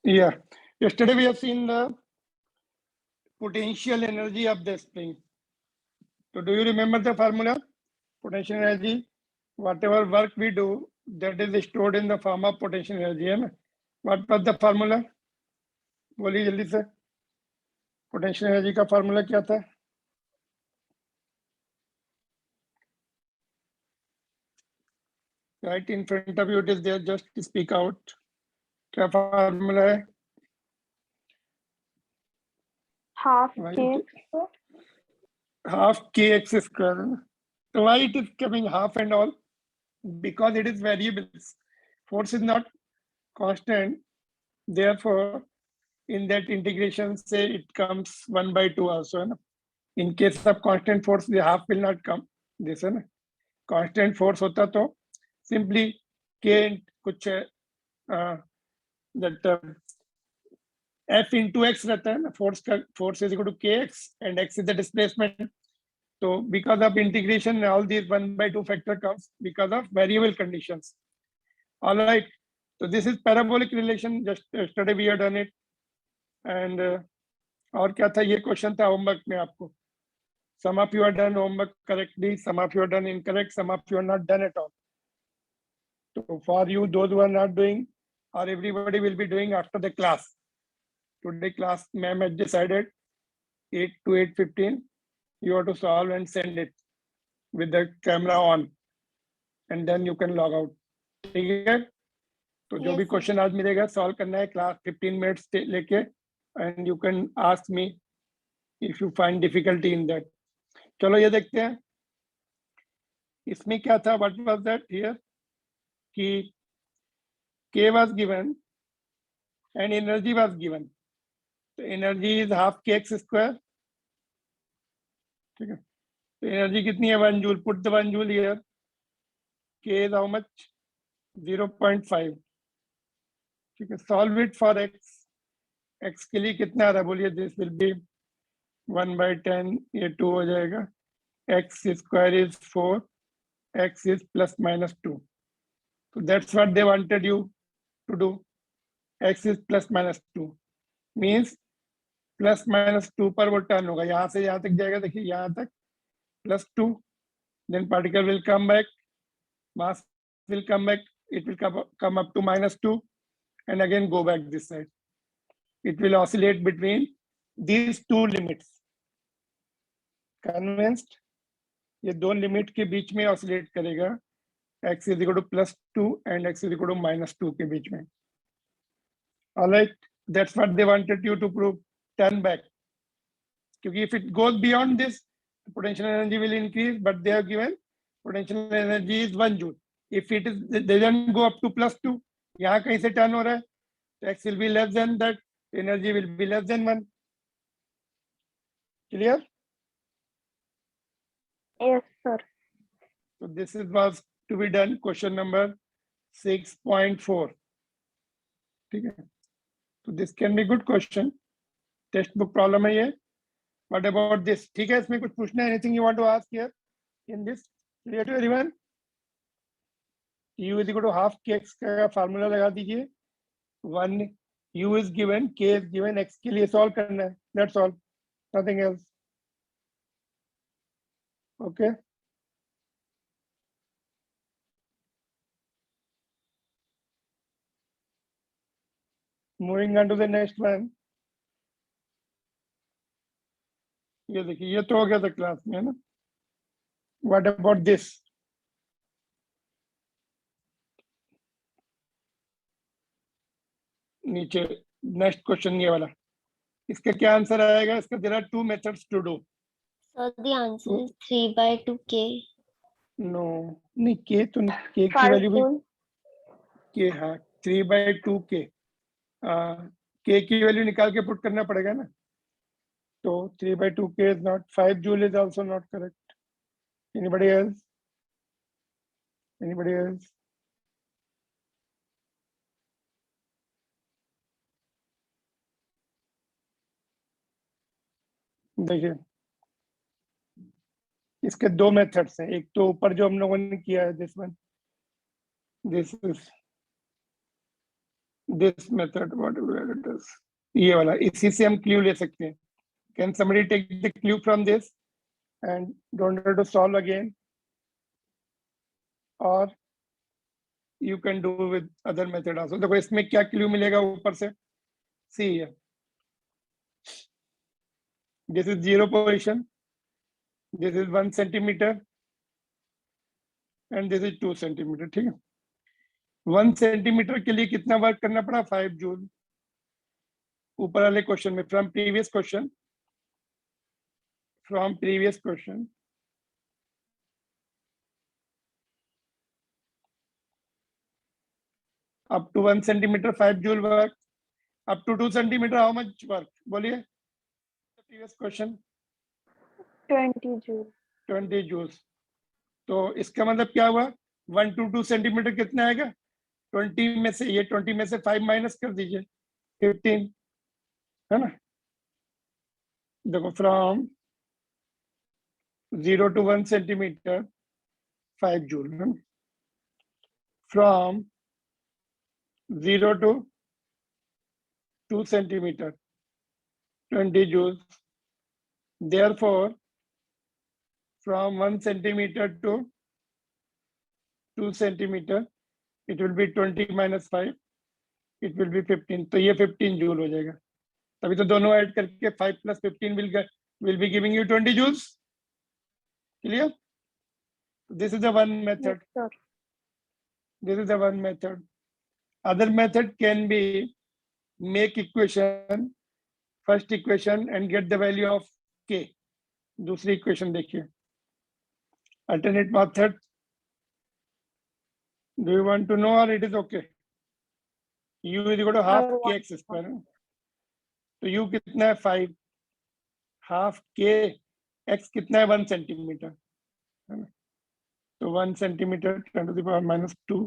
Yeah. Yesterday we have seen the potential energy of the spring. So do you remember the formula? Potential energy, whatever work we do, that is stored in the form of potential energy. है ना? What was the formula? बोलिए जल्दी से. Potential energy का formula क्या था? Right in front of you, it is there. Just speak out. क्या formula है? half Right. kx Half kx square. है ना? So why it is coming half and all? Because it is variables. Force is not constant. Therefore, in that integration, say it comes 1/2 also. Na? In case of constant force, the half will not come. This है ना? Constant force होता तो simply k कुछ that f into x रहता है ना? Force is equal to kx and x is the displacement. So because of integration, all these 1/2 factor comes because of variable conditions. All right. So this is parabolic relation. Just yesterday we had done it. And और क्या था? ये question था homework में आपको. Some of you have done homework correctly. Some of you have done incorrect. Some of you are not done at all. So for you, those who are not doing, or everybody will be doing after the class. Today class, ma'am has decided 8 to 8:15. You have to solve and send it with the camera on, and then you can log out. ठीक है? तो जो Yes, भी sir. Question आज मिलेगा solve करना है class 15 minutes लेके and you can ask me if you find difficulty in that. चलो ये देखते हैं इसमें क्या था. व्हाट वाज दैट हियर कि k was given and energy was given. तो energy is half kx square. ठीक है. तो एनर्जी कितनी है? 1 joule. Put the 1 joule here. k is how much? 0.5. ठीक है. Solve it for x. x के लिए कितना आ रहा है बोलिए. This will be 1/10. ये 2 हो जाएगा. x square is 4. X is plus minus 2. So that's what they wanted you to do. X is plus minus 2 means plus minus 2 पर वो टर्न होगा. यहाँ से यहाँ तक जाएगा. देखिए यहाँ तक +2. Then particle will come back. Mass will come back. It will come up to -2 and again go back this side. It will oscillate between these two limits. Convinced? ये दो लिमिट के बीच में ऑसिलेट करेगा. x is equal to +2 and x is equal to -2 के बीच में. All right, that's what they wanted you to prove. Turn back. क्योंकि if it goes beyond this, the potential energy will increase, but they have given potential energy is 1 joule. If it is, they don't go up to +2. यहाँ कहीं से turn हो रहा है, तो x will be less than that. Energy will be less than 1. Clear? Yes, sir. So this is was to be done. Question number 6.4. ठीक है. So this can be good question. Textbook problem है ये. What about this? ठीक है. इसमें कुछ पूछना है? Anything you want to ask here in this? Clear to everyone? U is equal to half kx का फार्मूला लगा दीजिए. 1 U is given, k is given, x के लिए सॉल्व करना है. That's all. Nothing else. Okay. Moving on to the next one. ये देखिए ये तो हो गया था क्लास में ना. What about this? नीचे नेक्स्ट क्वेश्चन ये वाला. इसका क्या आंसर आएगा? इसका there are 2 methods to do. So the answer is 3/2k. No, नहीं k तो k की 5 वैल्यू भी joule. k. हाँ 3/2k. k की वैल्यू निकाल के पुट करना पड़ेगा ना. तो 3/2k is not. 5 joule is also not correct. Anybody else? Anybody else? देखिए इसके 2 मेथड्स हैं. एक तो ऊपर जो हम लोगों ने किया है, this one. This is this method whatever it is, ये वाला, इसी से हम क्लू ले सकते हैं. Can somebody take the clue from this and don't have to solve again, और you can do with other method also. देखो इसमें क्या क्लू मिलेगा ऊपर से, सी है, this is 0 position, this is 1 centimetre and this is 2 centimetre. ठीक है, 1 सेंटीमीटर के लिए कितना वर्क करना पड़ा, 5 जूल. ऊपर वाले क्वेश्चन में, from previous question up to 1 centimeter 5 joule work, up to 2 centimeter how much work, बोलिए. previous question 20 joule. 20 joules. तो इसका मतलब क्या हुआ, 1 to 2 सेंटीमीटर कितना आएगा, 20 में से, ये 20 में से 5 माइनस कर दीजिए, 15, है ना. देखो from 0 to 1 centimetre 5 joule, from 0 to 2 centimeter 20 joules. Therefore, from 1 centimeter to 2 centimeter, it will be 20 minus 5, it will be 15. तो ये 15 जूल हो जाएगा. तभी तो दोनों ऐड करके 5 plus 15 will be giving you 20 joules. Clear? This is the one method. Yes, sir. This is the one method. Other method can be make equation, first equation and get the value of k. दूसरी equation देखिए. Alternate method. Do you want to know or it is okay? U is equal to half kx square. तो u कितना है 5, half k x कितना है 1 centimetre, है ना. तो 1 centimetre 10 to the power minus 2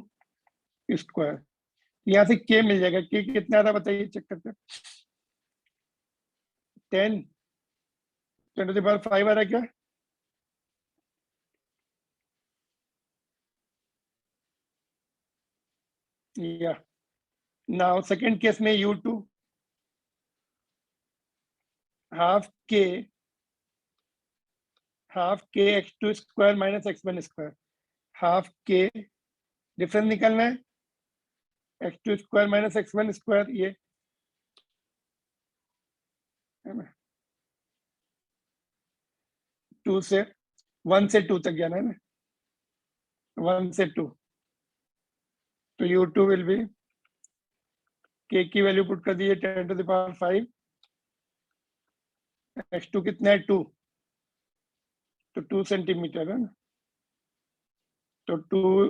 square. यहाँ से k मिल जाएगा. k कितना था बताइए, चेक करते हैं. 10 10 to the power 5 आ रहा है क्या, या. नाउ सेकंड केस में u2 half k x2 square minus x1 square. Half k difference निकालना है, x2 square minus x1 square, ये है ना. 2 से 1 से 2 तक जाना है ना, 1 से 2. तो u2 विल बी, k की वैल्यू पुट कर दीजिए 10 to the power 5, x2 कितना है 2, तो 2 सेंटीमीटर है ना. तो 2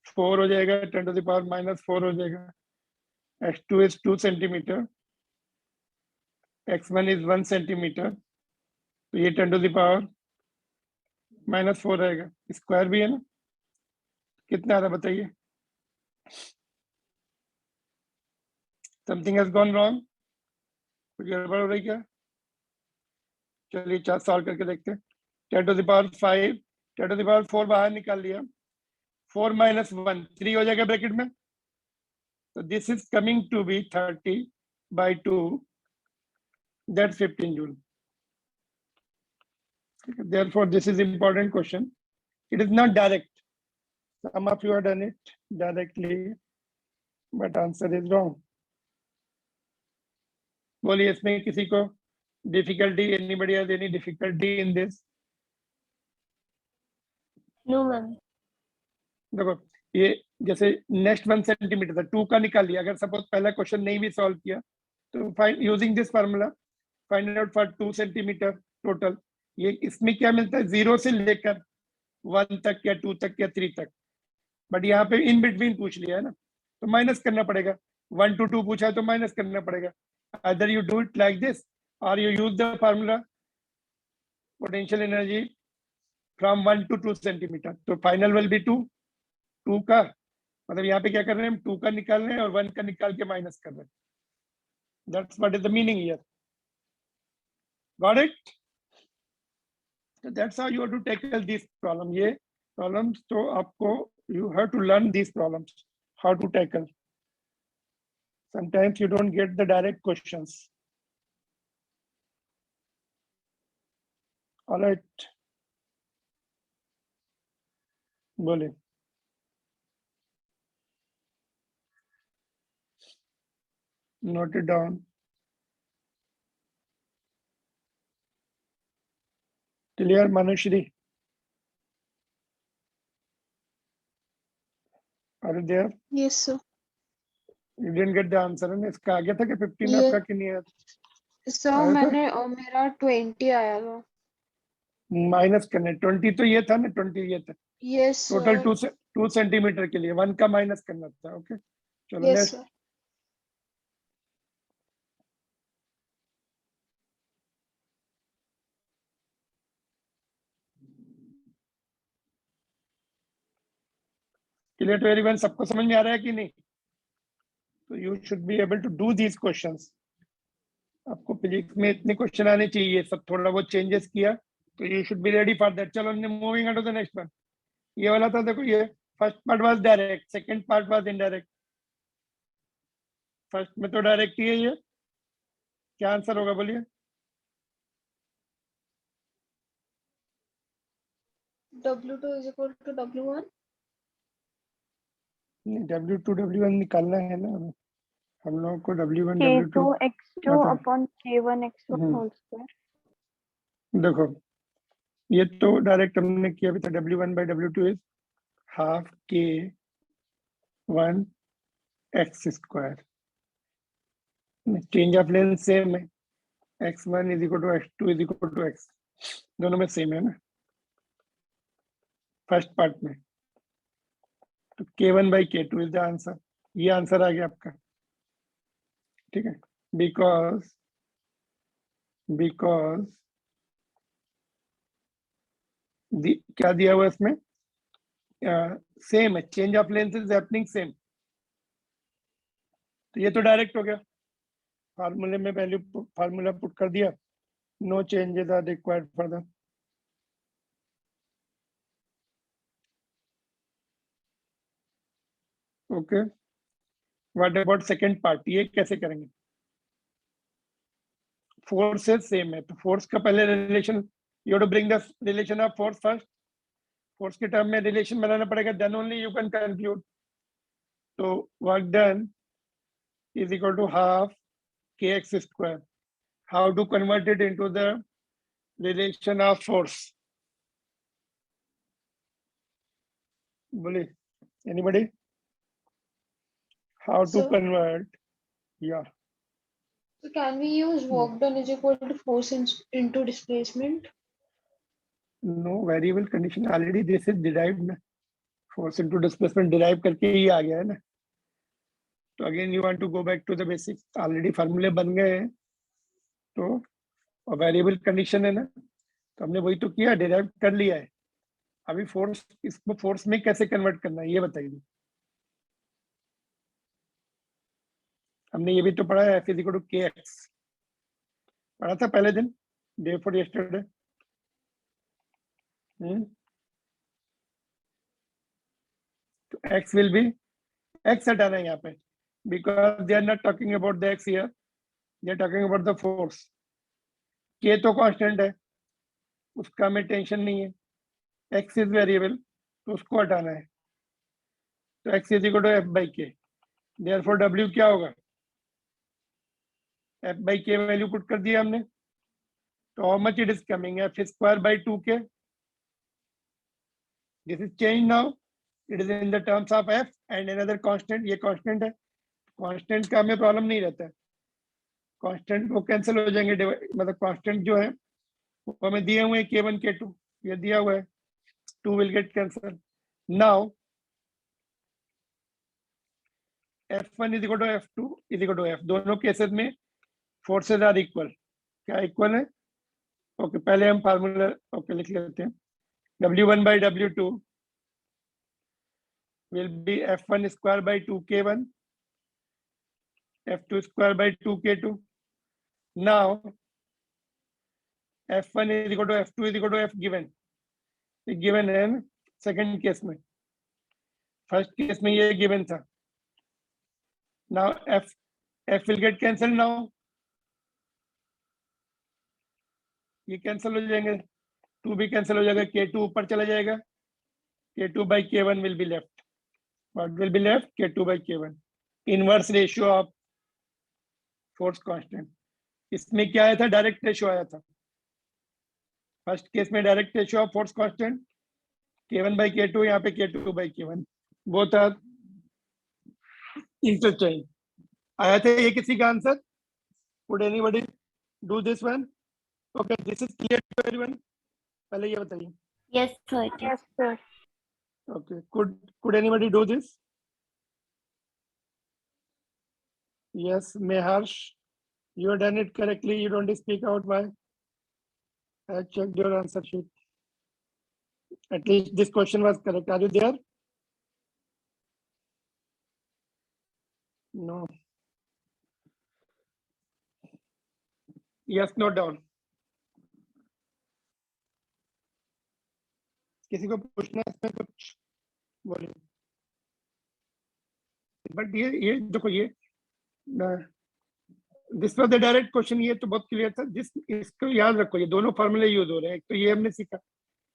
4 हो जाएगा, 10 to the power minus 4 हो जाएगा. x2 is 2 centimetre, x1 is 1 centimetre. तो ये 10 to the power minus 4 रहेगा. स्क्वायर भी है ना, कितना आ रहा बताइए. समथिंग हैज गॉन रॉन्ग, कुछ गड़बड़ हो रही क्या. चलिए चार सॉल्व करके देखते हैं. 10 to the power 5, 10 to the power 4 बाहर निकाल लिया, 4 minus 1 3 हो जाएगा ब्रैकेट में. तो this is coming to be 30 by 2, that's 15 joule. Therefore, this is important question. It is not direct. Some of you have done it directly, but answer is wrong. बोलिए इसमें किसी को difficulty, anybody has any difficulty in this? No, ma'am. देखो ये जैसे next 1 centimetre था, 2 का निकाल लिया. अगर सपोज पहला क्वेश्चन नहीं भी सॉल्व किया तो find using this formula, find out for 2 centimetre total. ये इसमें क्या मिलता है, 0 से लेकर 1 तक या 2 तक या 3 तक. बट यहाँ पे इन बिटवीन पूछ लिया है ना, तो माइनस करना पड़ेगा. 1 to 2 पूछा है तो माइनस करना पड़ेगा. Other you do it like this और you use the formula potential energy from 1 to 2 centimetre. तो फाइनल विल बी 2 का मतलब यहाँ पे क्या कर रहे हैं हम, 2 का निकाल रहे हैं और 1 का निकाल के माइनस कर रहे हैं. That's what is the meaning here. Got it? So that's how you have to tackle these problems. ये problems तो आपको you have to learn these problems, how to tackle. Sometimes you don't get the direct questions. All right. बोले. Note it down. Clear, Manushri? Are you there? Yes, sir. You didn't get the answer है ना? इसका आ गया था कि 15 ये- आपका कि नहीं आया? सर आया था? मैंने मेरा 20 आया था. माइनस करने 20 तो ये था ना, 20 ये था. Yes total sir. 2 सेंटीमीटर के लिए 1 का माइनस करना था. ओके, चलो yes next. Sir. Clear to everyone? सबको समझ में आ रहा है कि नहीं? तो you should be able to do these questions. आपको फिजिक्स में इतने क्वेश्चन आने चाहिए. सब थोड़ा बहुत चेंजेस किया तो you should be ready for that. चलो moving on to the next one. ये वाला था, देखो ये first part was direct, second part was indirect. First में तो डायरेक्ट ही है. ये क्या आंसर होगा बोलिए? W2 is equal to W1. W2 W1 निकालना है ना हमें. हम लोगों को W1 K2 W2 x2 पता है. upon K1 x1 हम्म. whole square. देखो ये तो डायरेक्ट हमने किया भी था. W1 by W2 is half K1 x square. Change of length same है. x1 is equal to x2 is equal to x. दोनों में सेम है ना फर्स्ट पार्ट में. तो K1 by K2 is the answer. ये आंसर आ गया आपका. ठीक है. बिकॉज क्या दिया हुआ इसमें? सेम है. Change of length is happening same. तो ये तो डायरेक्ट हो गया. फार्मूले में वैल्यू फार्मूला पुट कर दिया. No changes are required further. Okay. What about second part? ये कैसे करेंगे? फोर्सेस सेम है तो फोर्स का पहले relation, you have to bring the relation of force first. Force के टर्म में रिलेशन बनाना पड़ेगा, then only you can conclude. तो work done is equal to half kx square. How to convert it into the relation of force? Bully, anybody? How to Sir? convert? Yeah. So can we use work done is equal to force into displacement? No variable condition. Already this is derived ना. Force into displacement derive करके ही आ गया है ना. तो again you want to go back to the basics. Already formula बन गए हैं. तो वेरिएबल कंडीशन है ना, तो हमने वही तो किया, डिराइव कर लिया है. अभी फोर्स, इसको फोर्स में कैसे कन्वर्ट करना है ये बताइए. हमने ये भी तो पढ़ा है, F is equal to KX. पढ़ा था पहले दिन, डे फॉर यस्टरडे. तो X विल बी, X हटाना है यहाँ पे, because they are not talking about the X here, they are talking about the force. K तो कांस्टेंट है, उसका हमें टेंशन नहीं है. X इज वेरिएबल, तो उसको हटाना है. तो X is equal to F by K. Therefore W क्या होगा? F by K value put कर दिया हमने. तो how much it is coming? F square by 2K. This is change now. It is in the terms of F and another constant. ये constant है. Constant का हमें प्रॉब्लम नहीं रहता है. कांस्टेंट को कैंसिल हो जाएंगे, मतलब कांस्टेंट जो है वो हमें दिए हुए हैं K1 K2, ये दिया हुआ है. 2 will get cancel. Now F1 is equal to F2 is equal to F. दोनों केसेस में फोर्सेज आर इक्वल. क्या इक्वल है? ओके, पहले हम फार्मूला ओके लिख लेते हैं. W1 by W2 will be F1 square by 2K1, F2 square by 2K2. Now F1 is equal to F2 is equal to F given. Given है ना second case में. First case में ये given था. Now F F will get cancelled now. ये cancel हो जाएंगे, 2 भी कैंसिल हो जाएगा, K2 ऊपर चला जाएगा, K2 by K1 will be left. What will be left? K2 by K1. Inverse ratio of force constant. इसमें क्या आया था? डायरेक्ट रेशियो आया था. फर्स्ट केस में direct ratio of force constant K1 by K2, यहाँ पे K2 by K1, both are interchange. आया था ये किसी का answer? Would anybody do this one? Okay, this is clear to everyone. पहले ये बताइए. Yes, sir. Yes, sir. Okay, could anybody do this? Yes, Meharsh, you have done it correctly. You don't speak out. Why? I checked your answer sheet. At least this question was correct. Are you there? No. Yes, no down. किसी को पूछना है इसमें कुछ? बोलिए. But ये देखो, ये this was the direct question. ये तो बहुत क्लियर था. इसको याद रखो, ये दोनों फॉर्मूले यूज हो रहे हैं. एक तो ये हमने सीखा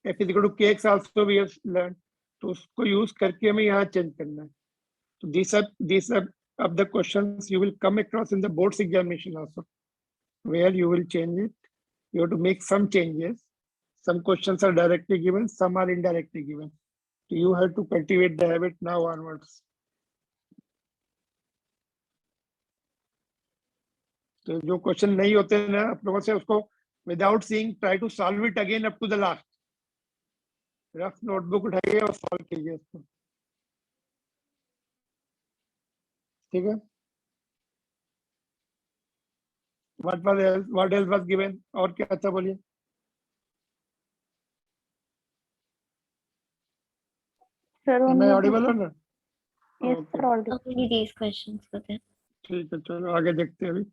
F is equal to kx also we have learned, तो उसको यूज करके हमें यहाँ चेंज करना है. तो these are of the questions you will come across in the board's examination also, where you will change it. You have to make some changes. Some questions are directly given, some are indirectly given. So you have to cultivate the habit now onwards. तो जो question नहीं होते ना आप लोगों से, उसको without seeing try to solve it again up to the last. Rough notebook उठाइए और सॉल्व कीजिए उसको. ठीक है. what else was given? और क्या था बोलिए. Sir, Am I audible or not? Yes, Okay. sir, audible. Only these questions were there. ठीक है, चलो आगे देखते हैं. अभी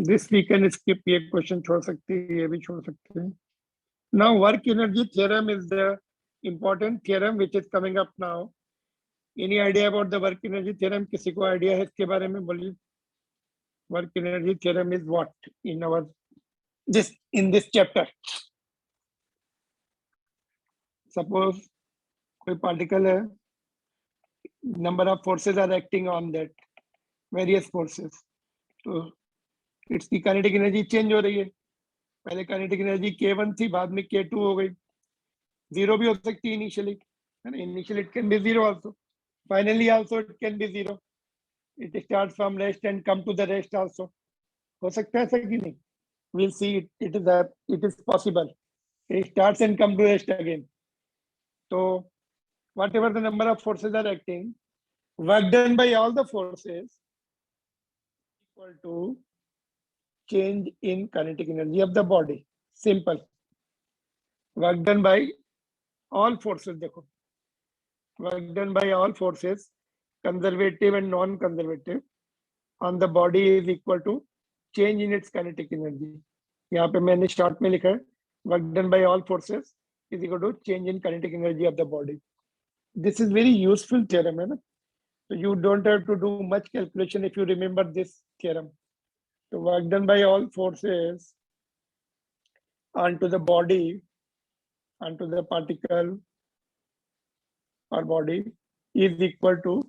दिस वी कैन स्किप. ये क्वेश्चन छोड़ सकते हैं, ये भी छोड़ सकते हैं. Now work energy theorem is the important theorem which is coming up now. Any idea about the work energy theorem? किसी को आइडिया है इसके बारे में? बोलिए. Work energy theorem is what in our this chapter? Suppose कोई particle है, number of forces are acting on that, various forces. तो इसकी काइनेटिक एनर्जी चेंज हो रही है. पहले काइनेटिक एनर्जी K1 थी, बाद में K2 हो गई. जीरो भी हो सकती है इनिशियली, है ना. Initially it can be zero also, finally also it can be zero. It start from rest and come to the rest also. हो सकता है ऐसा कि नहीं? we'll see it is possible. It starts and come to rest again. So whatever the number of forces are acting, work done by all the forces equal to change in kinetic energy of the body. Simple. Work done by all forces. देखो, work done by all forces, conservative and non-conservative, on the body is equal to change in its kinetic energy. यहाँ पे मैंने short में लिखा है work done by all forces is equal to change in kinetic energy of the body. This is very useful theorem, है ना. So you don't have to do much calculation if you remember this theorem. So work done by all forces onto the body, onto the particle or body is equal to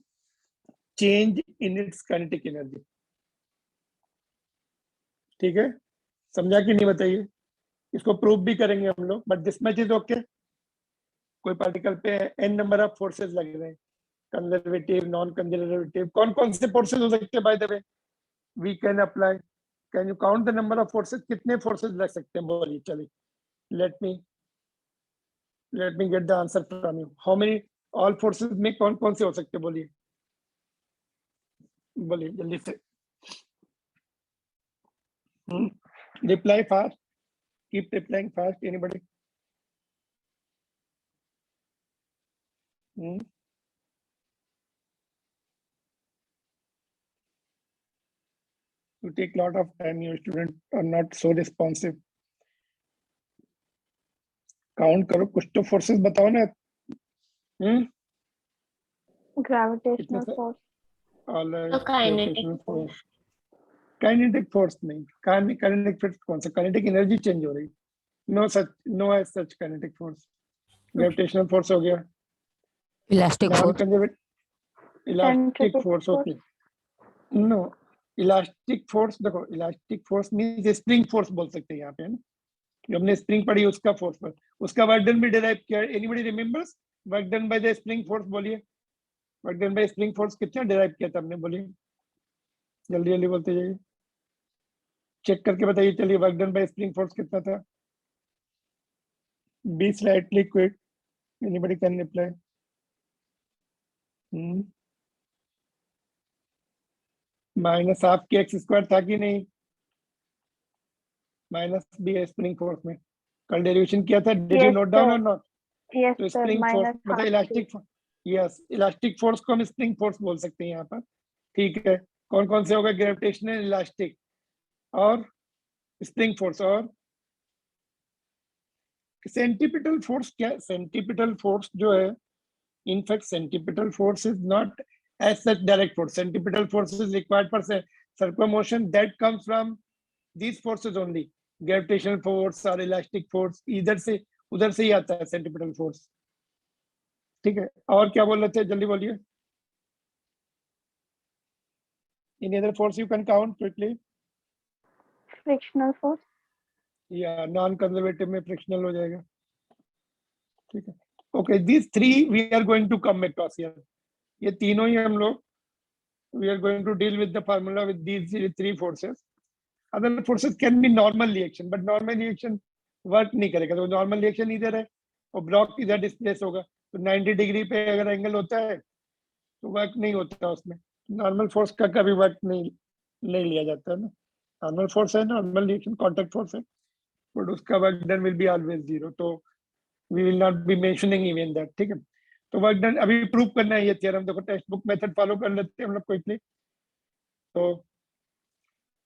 change in its kinetic energy. ठीक है, समझा कि नहीं बताइए. इसको prove भी करेंगे हम लोग, but this much is okay. कोई पार्टिकल पे n नंबर ऑफ फोर्सेस लग रहे हैं, कंजर्वेटिव, नॉन कंजर्वेटिव. कौन कौन से फोर्सेस हो सकते हैं? By the way we can apply. Can you count the number of forces? कितने फोर्सेस लग सकते हैं? बोलिए. चलिए, let me get the answer from you. How many all forces में कौन कौन से हो सकते हैं? बोलिए बोलिए जल्दी से. Reply fast. Keep replying fast. Anybody? You take lot of time. Your students are not so responsive. Count करो, कुछ तो फोर्सेस बताओ ना. Gravitational कितने force. ऑल तो kinetic फोर्स, काइनेटिक फोर्स नहीं, काइनेटिक फोर्स कौन सा, काइनेटिक एनर्जी चेंज हो रही, no such, no as such kinetic force. Gravitational force हो गया, elastic non force, conservative, elastic Centripetal force force. होती, नो इलास्टिक फोर्स, देखो elastic force means spring force बोल सकते हैं यहाँ पे, है ना, जो हमने स्प्रिंग पढ़ी उसका फोर्स पर, उसका वर्क डन भी डिराइव किया। Anybody remembers work done by the spring force? बोलिए, work done by spring force कितना डिराइव किया था हमने, बोलिए जल्दी जल्दी बोलते जाइए, चेक करके बताइए, चलिए work done by spring force कितना था? Be slightly quick, anybody can reply. Minus half के एक्स स्क्वायर था कि नहीं? माइनस बी है स्प्रिंग फोर्स में, कल डेरिवेशन किया था, did you Yes, note down sir. और नॉट? Yes, तो sir. स्प्रिंग फोर्स Minus मतलब half elastic, yes elastic force को हम स्प्रिंग फोर्स बोल सकते हैं यहाँ पर, ठीक है। कौन कौन से होगा? ग्रेविटेशनल, इलास्टिक और स्प्रिंग फोर्स। और सेंटीपिटल फोर्स क्या? सेंटीपिटल फोर्स जो है, in fact centripetal force is not as such direct force. Centripetal force is required for circular motion that comes from these forces only. Gravitational force or elastic force, इधर से उधर से ही आता है centripetal force, ठीक है। और क्या बोल रहे थे, जल्दी बोलिए। Any other force you can count quickly? frictional force. या नॉन कंजर्वेटिव में फ्रिक्शनल हो जाएगा, ठीक है। Okay, these three we are going to come across here. ये तीनों ही हम लोग we are going to deal with the formula with these three forces. Other forces can be normal reaction, but normal reaction work नहीं करेगा। तो normal reaction इधर है और ब्लॉक इधर डिस्प्लेस होगा, तो 90 डिग्री पे अगर एंगल होता है तो वर्क नहीं होता उसमें। नॉर्मल फोर्स का कभी वर्क नहीं लिया जाता है ना। नॉर्मल फोर्स है, नॉर्मल रिएक्शन कॉन्टैक्ट फोर्स है, बट उसका work done will be always zero, तो we will not be mentioning even that, ठीक है। तो वर्क डन अभी प्रूव करना है ये थ्योरम, देखो टेक्स्ट बुक मेथड फॉलो कर लेते हैं हम लोग क्विकली। तो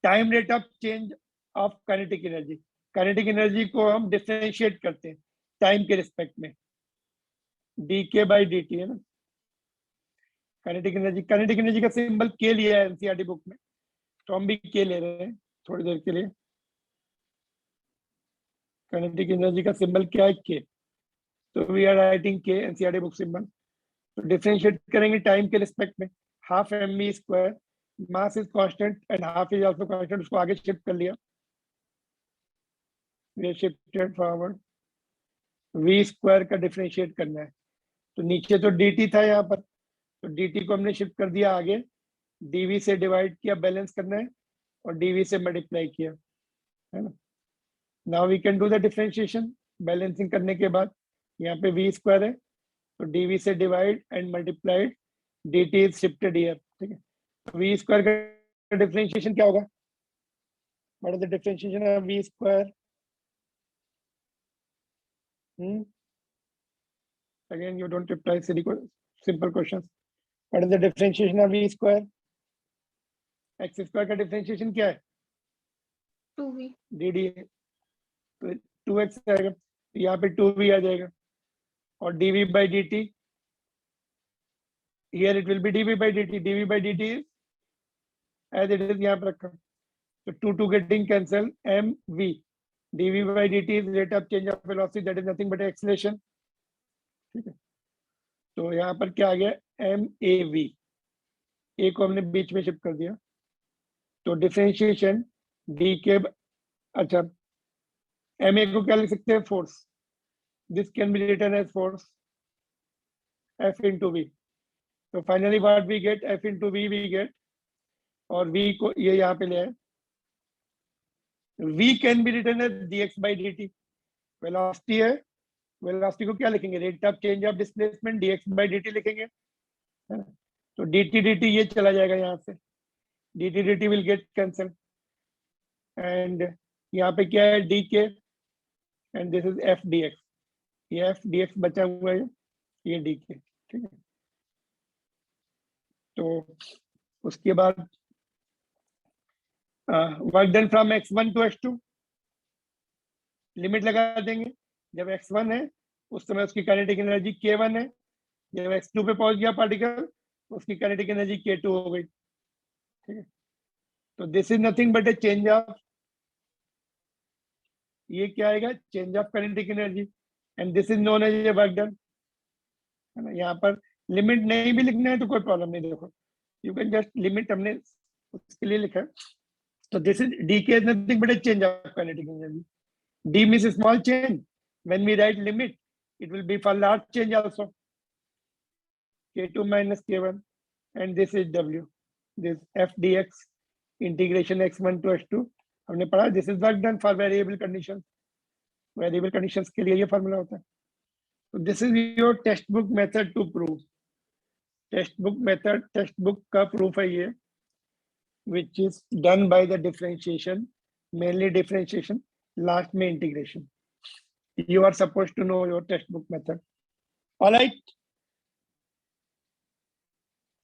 time rate of change of kinetic energy, kinetic energy को हम डिफरेंशिएट करते हैं टाइम के रिस्पेक्ट में, डी के बाई डी टी, है ना। काइनेटिक एनर्जी का सिंबल के लिया है एनसीईआरटी बुक में, तो हम भी के ले रहे हैं थोड़ी देर के लिए। काइनेटिक एनर्जी का सिंबल क्या है? के, तो we are writing K NCERT book symbol. तो डिफरेंशिएट करेंगे टाइम के रिस्पेक्ट में, half M V square, mass is constant and half is also constant, उसको आगे शिफ्ट कर लिया, ये शिफ्टेड फॉरवर्ड। वी स्क्वायर का डिफरेंशिएट करना है, तो नीचे तो डी टी था यहाँ पर, तो डी टी को हमने शिफ्ट कर दिया आगे, डीवी से डिवाइड किया, बैलेंस करना है, और डीवी से मल्टीप्लाई किया, है ना। Now we can do the differentiation, balancing करने के बाद यहाँ पे वी स्क्वायर है, तो डीवी से divide and multiplied, d t is shifted here, ठीक है। तो वी स्क्वायर का डिफरेंशिएशन क्या होगा? What is the differentiation of v square? Again, you don't reply silly simple questions. What is the differentiation of v square? X square का differentiation क्या है? 2v. dd, तो 2x आएगा, तो यहाँ पे 2v आ जाएगा, और dv by dt, here it will be dv by dt, dv by dt is as it is यहाँ पे रखा, तो 2 getting cancel, mv, dv by dt is rate of change of velocity, that is nothing but acceleration, ठीक है। तो यहाँ पर क्या आ गया? एम ए वी, ए को हमने बीच में शिफ्ट कर दिया, तो डिफरेंशिएशन डी के, अच्छा एम ए को क्या लिख सकते हैं? Force, this can be written as force F into V, तो finally what we get? F into V we get, और वी को ये यहाँ पे ले आए, V can be written as D X by D T, velocity है, velocity को क्या लिखेंगे? Rate of change of displacement, D X by D T लिखेंगे, है ना। तो डी टी ये चला जाएगा यहाँ से, D T will get cancel, and यहाँ पे क्या है? डी के, and this is F D x, ये एफ डी एक्स बचा हुआ है, ये डी के, ठीक है। तो उसके बाद work done from x1 to x2, limit लगा देंगे, जब x1 है उस समय उसकी काइनेटिक एनर्जी k1 है, जब x2 पे पहुंच गया पार्टिकल उसकी काइनेटिक एनर्जी K2 हो गई, ठीक है। तो this is nothing but a change of, ये क्या आएगा, change of kinetic energy, and this is known as a work done, है ना। यहाँ पर लिमिट नहीं भी लिखना है तो कोई प्रॉब्लम नहीं, देखो यू कैन जस्ट लिमिट, हमने उसके लिए लिखा है। तो दिस इज डी के is nothing but a change of kinetic energy. D means a small change. When we write limit, it will be for large change also. K2 minus K1, and this is W. This F dx integration x1 to x2. हमने पढ़ा, this is work done for variable conditions. Variable conditions के लिए ये formula होता है. So this is your textbook method to prove. Textbook method, textbook का proof है ये, which is done by the differentiation, mainly differentiation. Last में integration. You are supposed to know your textbook method. All right.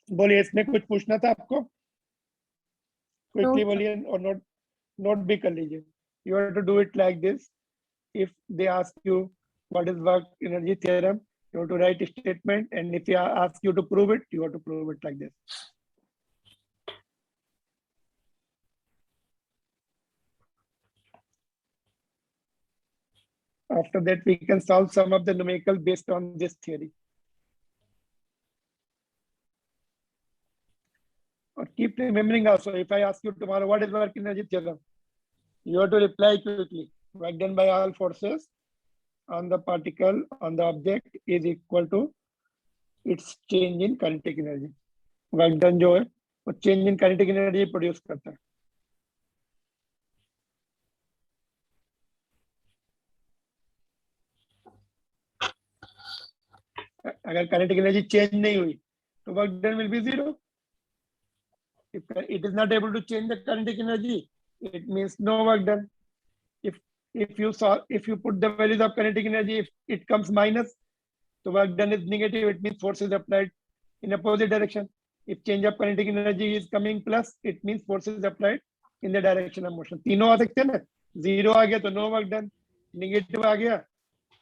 बोलिए, इसमें कुछ पूछना था आपको? Quickly बोलिए और नोट भी कर लीजिए. You have to do it like this. If they ask you what is work energy theorem, you have to write a statement, and if they ask you to prove it, you have to prove it like this. After that, we can solve some of the numerical based on this theory. Or keep remembering also, if I ask you tomorrow, what is work energy theorem? You have to reply quickly. Work done by all forces on the particle, on the object is equal to its change in kinetic energy. Work done जो है, वो change in kinetic energy produce करता है. अगर kinetic energy change नहीं हुई, तो work done will be zero. If it is not able to change the kinetic energy, it means no work done. If you put the values of kinetic energy, if it comes minus, the work done is negative, it means force is applied in opposite direction. If change of kinetic energy is coming plus, it means force is applied in the direction of motion. तीनों आ सकते हैं ना, zero आ गया तो no work done, negative आ गया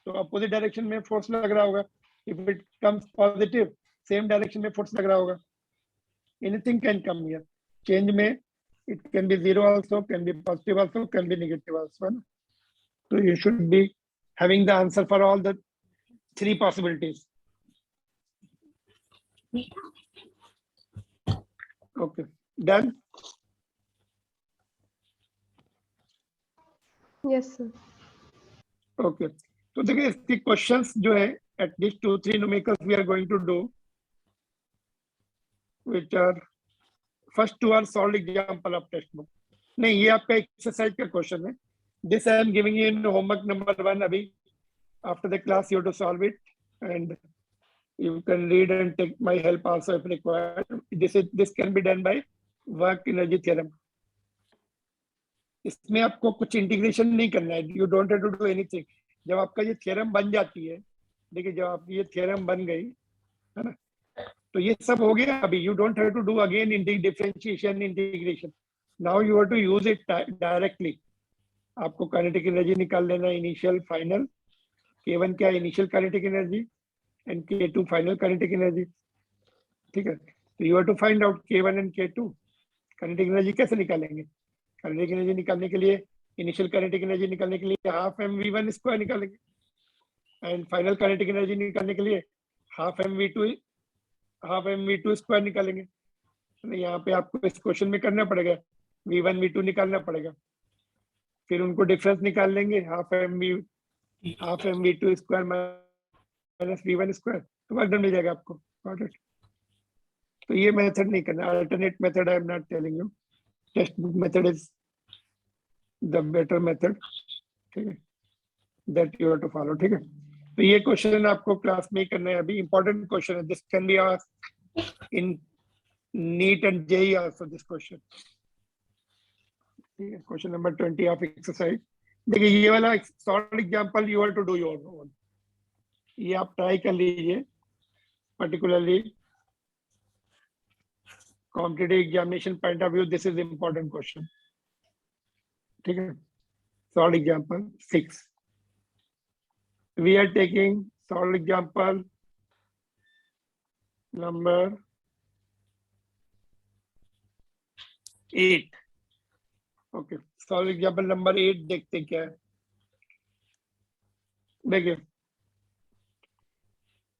तो opposite direction में force लग रहा होगा. If it comes positive, same direction में फोर्स लग रहा होगा. Anything can come here. Change में it can be zero also, can be positive also, can be negative also. So you should be having the answer for all the three possibilities. Okay, done. Yes, sir. Okay. तो देखिए इसके questions जो है at least 2-3 numericals we are going to do, which are first two are solid example of textbook. नहीं, ये आपका exercise का question है. This I am giving you in homework number 1 अभी. After the class you have to solve it and you can read and take my help also if required. This can be done by work energy theorem. इसमें आपको कुछ integration नहीं करना है. You don't have to do anything. जब आपका ये theorem बन जाती है, देखिए जब आप ये थ्योरम बन गई है ना, तो ये सब हो गया. अभी you don't have to do again differentiation integration. Now you have to use it directly. आपको काइनेटिक एनर्जी निकाल लेना, इनिशियल फाइनल. K1 क्या initial kinetic energy and K2 final kinetic energy. ठीक है, तो you have to find out K1 and K2. Kinetic energy कैसे निकालेंगे? Kinetic energy निकालने के लिए, इनिशियल काइनेटिक एनर्जी निकालने के लिए हाफ mv1 स्क्वायर निकालेंगे एंड फाइनल काइनेटिक एनर्जी निकालने के लिए हाफ mv2 स्क्वायर निकालेंगे. यहाँ पे आपको इस क्वेश्चन में करना पड़ेगा, v1 v2 निकालना पड़ेगा, फिर उनको डिफरेंस निकाल लेंगे, half mv2 square minus v1 square, तो वर्क डन मिल जाएगा आपको. तो ये मेथड नहीं करना, alternate method I am not telling you. Text book method is the better method. ठीक है, that you have to follow. ठीक है, तो ये क्वेश्चन आपको क्लास में ही करना है. अभी इंपॉर्टेंट क्वेश्चन है. This can be asked in neat and JEE also this question. ठीक है, क्वेश्चन नंबर 20 ऑफ एक्सरसाइज. देखिए ये वाला solve example you have to do your own. ये आप ट्राई कर लीजिए, particularly competitive examination point of view. This is important question. ठीक है, solve example 6. We are taking solid example number 8. Okay, solve example number 8 देखते क्या है। देखिए,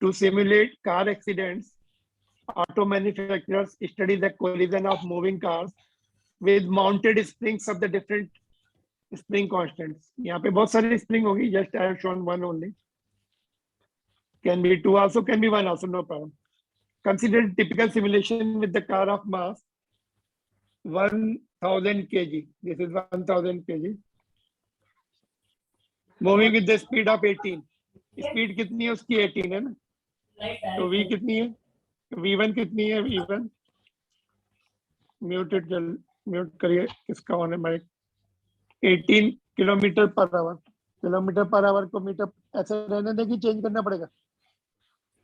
to simulate car accidents, auto manufacturers study the collision of moving cars with mounted springs of the different spring constants. यहाँ पे बहुत सारी spring होगी, just I have shown one only. Can be two also, can be one also, no problem. Consider typical simulation with the car of mass 1000 kg. This is 1000 kg. Moving with the speed of 18. Speed कितनी है उसकी? 18 है ना? तो V कितनी है? V1 कितनी है? V1 म्यूट करिए, किसका ऑन है mic? 18 kilometre per hour. Kilometre per hour को मीटर ऐसे रहने देगी, चेंज करना पड़ेगा?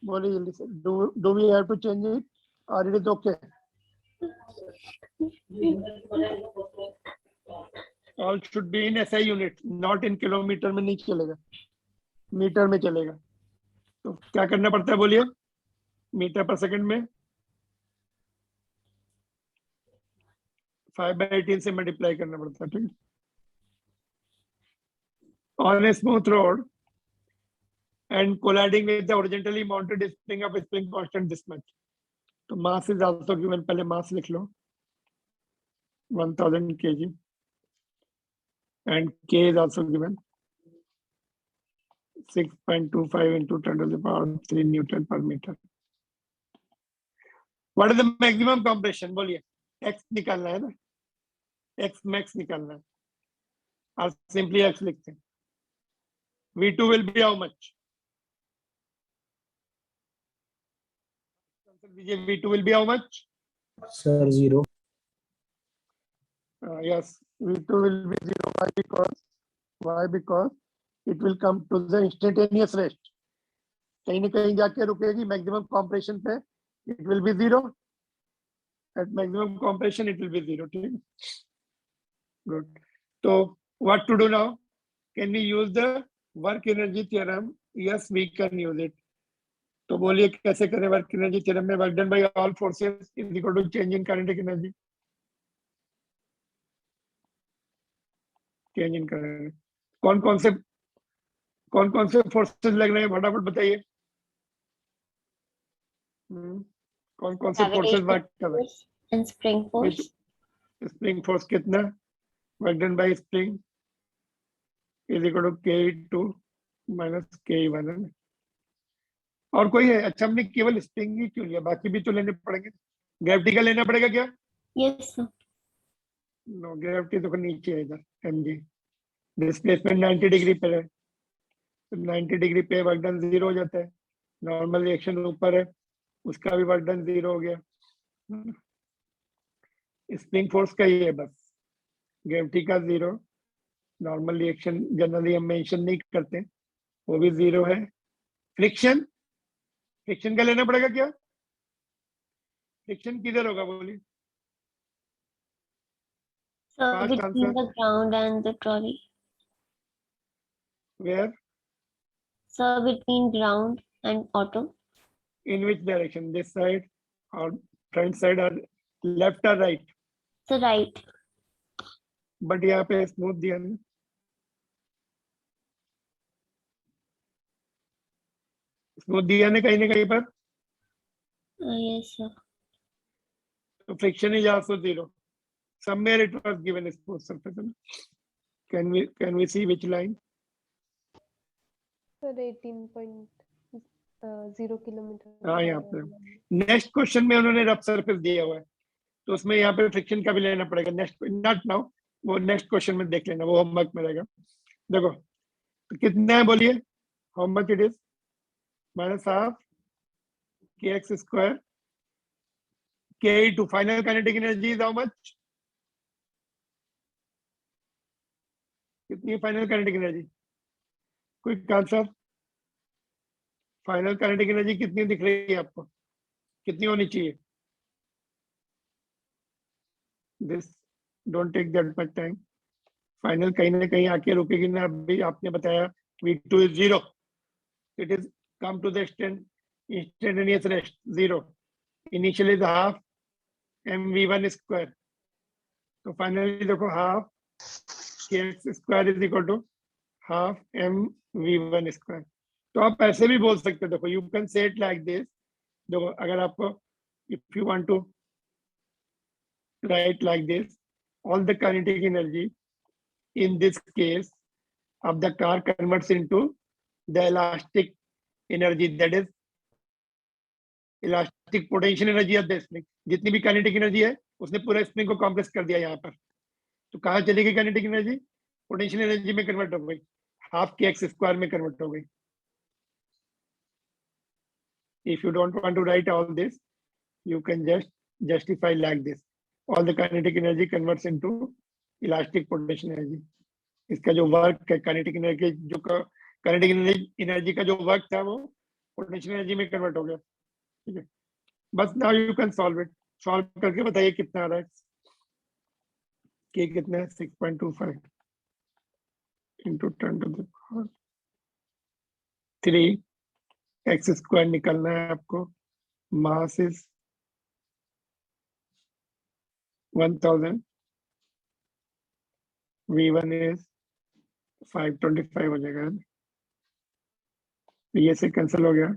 बोलिए जल्दी से। Do we have to change it और it is okay? All should be in SI unit, not in kilometre में नहीं चलेगा, मीटर में चलेगा। तो क्या करना पड़ता है बोलिए? मीटर पर सेकंड में 5/18 से मल्टीप्लाई करना पड़ता है, ठीक है? On a smooth road and colliding with the horizontally mounted spring of spring constant this much. तो mass is also given, पहले mass लिख लो 1000 kg and k is also given 6.25 into 10 to the power 3 Newton per meter. What is the maximum compression? बोलिए, x निकालना है ना, x max निकालना है, और simply x लिखते हैं। V2 will be how much? V2 will be how much? Sir, 0. Yes, V2 will be 0. Why? Because it will come to the instantaneous rest. कहीं ना कहीं जाके रुकेगी maximum compression पे, it will be 0. At maximum compression, it will be 0. ठीक है? Good. So what to do now? Can we use the work energy theorem? Yes, we can use it. तो बोलिए कैसे करें वर्क एनर्जी थ्योरम में? Work done by all forces is equal to change in kinetic energy. Change in kinetic कौन कौन से forces लग रहे हैं फटाफट बताइए। कौन से फोर्सेस वर्क कर रहे हैं? And spring force. Spring force कितना? Work done by spring is equal to Ke2 minus Ke1 है। और कोई है? अच्छा, हमने केवल स्प्रिंग ही क्यों लिया? बाकी भी तो लेने पड़ेंगे। ग्रेविटी का लेना पड़ेगा क्या? Yes, sir. नो, ग्रेविटी तो नीचे है इधर, mg। डिस्प्लेसमेंट 90 डिग्री पे है, तो 90 डिग्री पे वर्क डन 0 हो जाता है। नॉर्मल रिएक्शन ऊपर है, उसका भी वर्क डन 0 हो गया। स्प्रिंग फोर्स का ही है बस, ग्रेविटी का 0, नॉर्मल रिएक्शन जनरली हम मेंशन नहीं करते, वो भी 0 है। फ्रिक्शन का लेना पड़ेगा क्या? फ्रिक्शन किधर होगा बोलिए? So Fast between answer. the ground and the trolley. Where? So between ground and auto. In which direction? This side or front side or left or right? So right. But यहाँ पे smooth दिया ना, smooth दिया ना कहीं पर, Yes, sir. तो friction is also 0। somewhere it was given a smooth surface. Can we see which line? Sir, 18.0 kilometre. हाँ, यहाँ पे नेक्स्ट क्वेश्चन में उन्होंने रफ सरफेस दिया हुआ है, तो उसमें यहाँ पे फ्रिक्शन का भी लेना पड़ेगा। नेक्स्ट, नॉट नाउ, वो नेक्स्ट क्वेश्चन में देख लेना, वो होमवर्क में रहेगा। देखो तो कितना है बोलिए? How much it is? -12 kx square Ke2 final kinetic energy is how much? कितनी final kinetic energy? Quick answer. Final kinetic energy कितनी दिख रही है आपको? कितनी होनी चाहिए? This don't take that much time. Final कहीं ना कहीं आके रुकेगी ना। अभी आपने बताया V2 is 0, it is come to the instantaneous rest 0, initially is half mv1 square, तो फाइनली देखो half kx square is equal to half mv1 square. तो आप ऐसे भी बोल सकते हो, देखो you can say it like this. देखो अगर आपको if you want to write like this, all the kinetic energy in this case of the car converts into the elastic energy, that is elastic potential energy of the spring। जितनी भी kinetic energy है उसने पूरा spring को compress कर दिया यहाँ पर। तो कहाँ चली गई kinetic energy? पोटेंशियल एनर्जी में कन्वर्ट हो गई, हाफ के एक्स स्क्वायर में कन्वर्ट हो गई। If you don't want to write all this, you can just justify like this: all the kinetic energy converts into elastic potential energy। इसका जो work है काइनेटिक एनर्जी, जो काइनेटिक एनर्जी का जो work था वो पोटेंशियल एनर्जी में convert हो गया। ठीक है, बस now you can solve it. Solve करके बताइए कितना आ रहा है। के कितना है? 6.25 into 10 to the power 3 x square निकलना है आपको। मास इज 1000, v1 इज 525 हो जाएगा। ये से कैंसिल हो गया।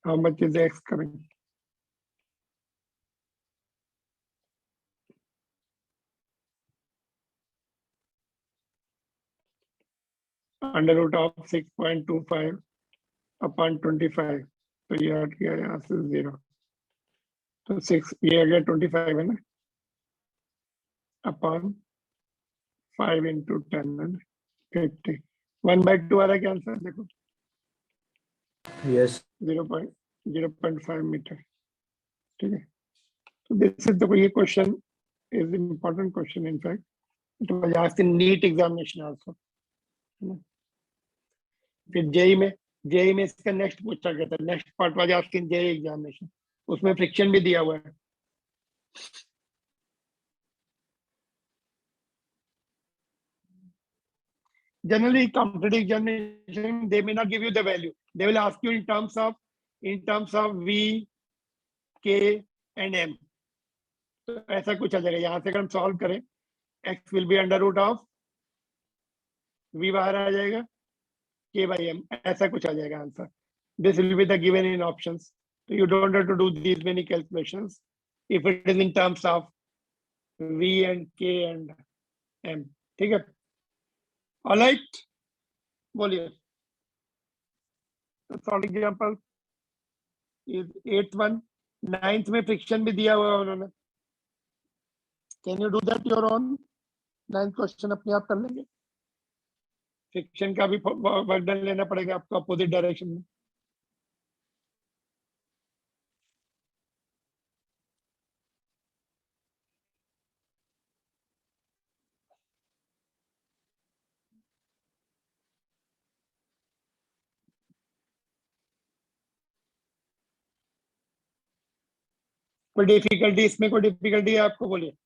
How much is x coming? Under root of 6.25 upon 25, तो ये हट गया यहाँ से 0, तो 6 ये आ गया 25 है ना, अपॉन 5 इंटू 10 है 50। 1/2 आ रहा है क्या आंसर? देखो Yes. 0.05 मीटर। ठीक है, तो दिस इज, देखो ये question is important question, in fact it was asked in NEET examination also. फिर जेई में इसका नेक्स्ट पूछा गया था, next part was asked in JEE examination, उसमें फ्रिक्शन भी दिया हुआ है। Generally competitive examination they may not give you the value, they will ask you in terms of v, k and m। तो ऐसा कुछ आ जाएगा। यहाँ से अगर हम सॉल्व करें, x will be under root of v बाहर आ जाएगा, k by m, ऐसा कुछ आ जाएगा answer. This will be the given in options, so you don't have to do these many calculations if it is in terms of v and k and m। ठीक है, all right, बोलिए। Solve example is 8th one। 9th में friction भी दिया हुआ है उन्होंने। Can you do that your own? 9th question अपने आप कर लेंगे। फ्रिक्शन का भी वर्क डन लेना पड़ेगा आपको अपोजिट डायरेक्शन में। कोई डिफिकल्टी इसमें, कोई डिफिकल्टी है आपको? बोलिए।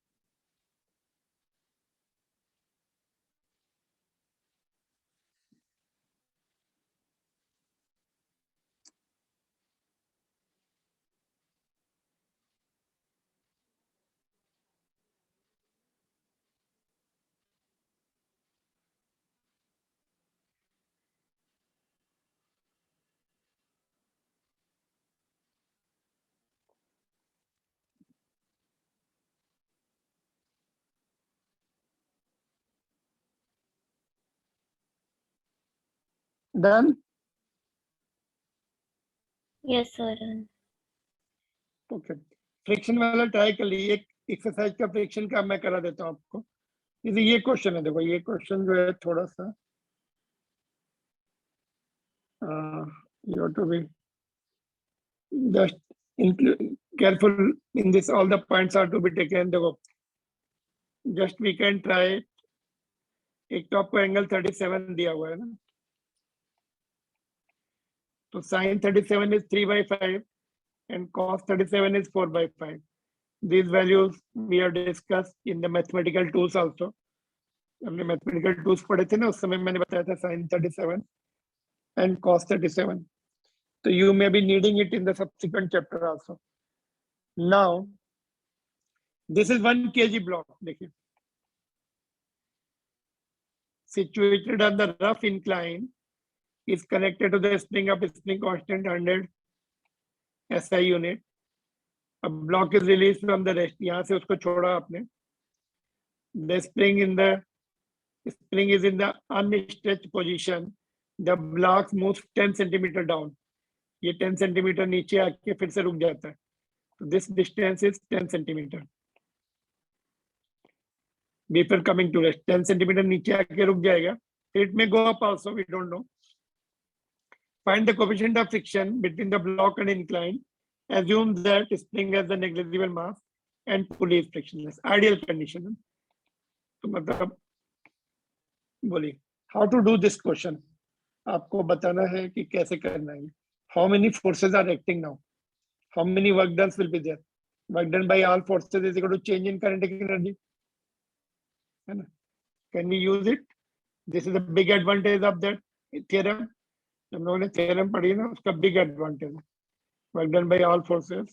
Done? Yes, sir. Done. Okay, friction वाला ट्राई कर लीजिए। एक एक्सरसाइज का फ्रिक्शन का मैं करा देता हूँ आपको। जैसे ये क्वेश्चन है, देखो ये क्वेश्चन जो है थोड़ा सा you have to be just careful in this, all the points are to be taken। देखो just we can try, एक तो आपको एंगल 37 दिया हुआ है ना, तो sin 37 is 3/5 and cos 37 is 4/5। These values we have discussed in the mathematical tools also। हमने mathematical tools पढ़े थे ना, उस समय मैंने बताया था sin 37 and cos 37। So you may be needing it in the subsequent chapter also। Now this is 1 kg block, देखिए situated on the rough incline is connected to the spring of spring constant 100 SI unit. A block is released from the rest, यहाँ से उसको छोड़ा आपने. The spring is in the unstretched position. The block moves 10 centimeter down. ये 10 centimeter नीचे आके फिर से रुक जाता है. So this distance is 10 centimeter. Before coming to rest, 10 centimeter नीचे आके रुक जाएगा. It may go up also, we don't know. Find the coefficient of friction between the block and incline. Assume that spring has the negligible mass and pulley is frictionless. Ideal condition. तो मतलब बोलिए, how to do this question? आपको बताना है कि कैसे करना है. How many forces are acting now? How many work done will be there? Work done by all forces is equal to change in kinetic energy. है ना? Can we use it? This is a big advantage of that theorem. जब लोगों ने theorem पढ़ी ना, उसका big advantage है. Work done by all forces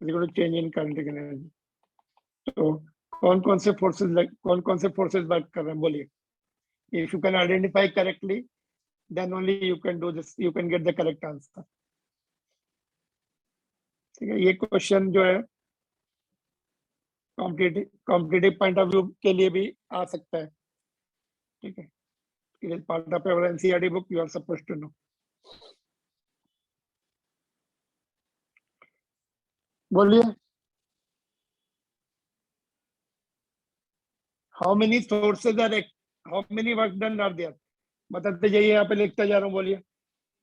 is equal to change in kinetic energy. तो कौन-कौन से forces वर्क कर रहे हैं बोलिए. If you can identify correctly, then only you can do this. You can get the correct answer. ठीक है, ये क्वेश्चन जो है कॉम्पिटिटिव पॉइंट ऑफ व्यू के लिए भी आ सकता है. ठीक है, it is part of our NCERT book. You are supposed to know. बोलिए. How many sources are how many work done are there? बताते जाइए, यहाँ पे लिखता जा रहा हूँ. बोलिए.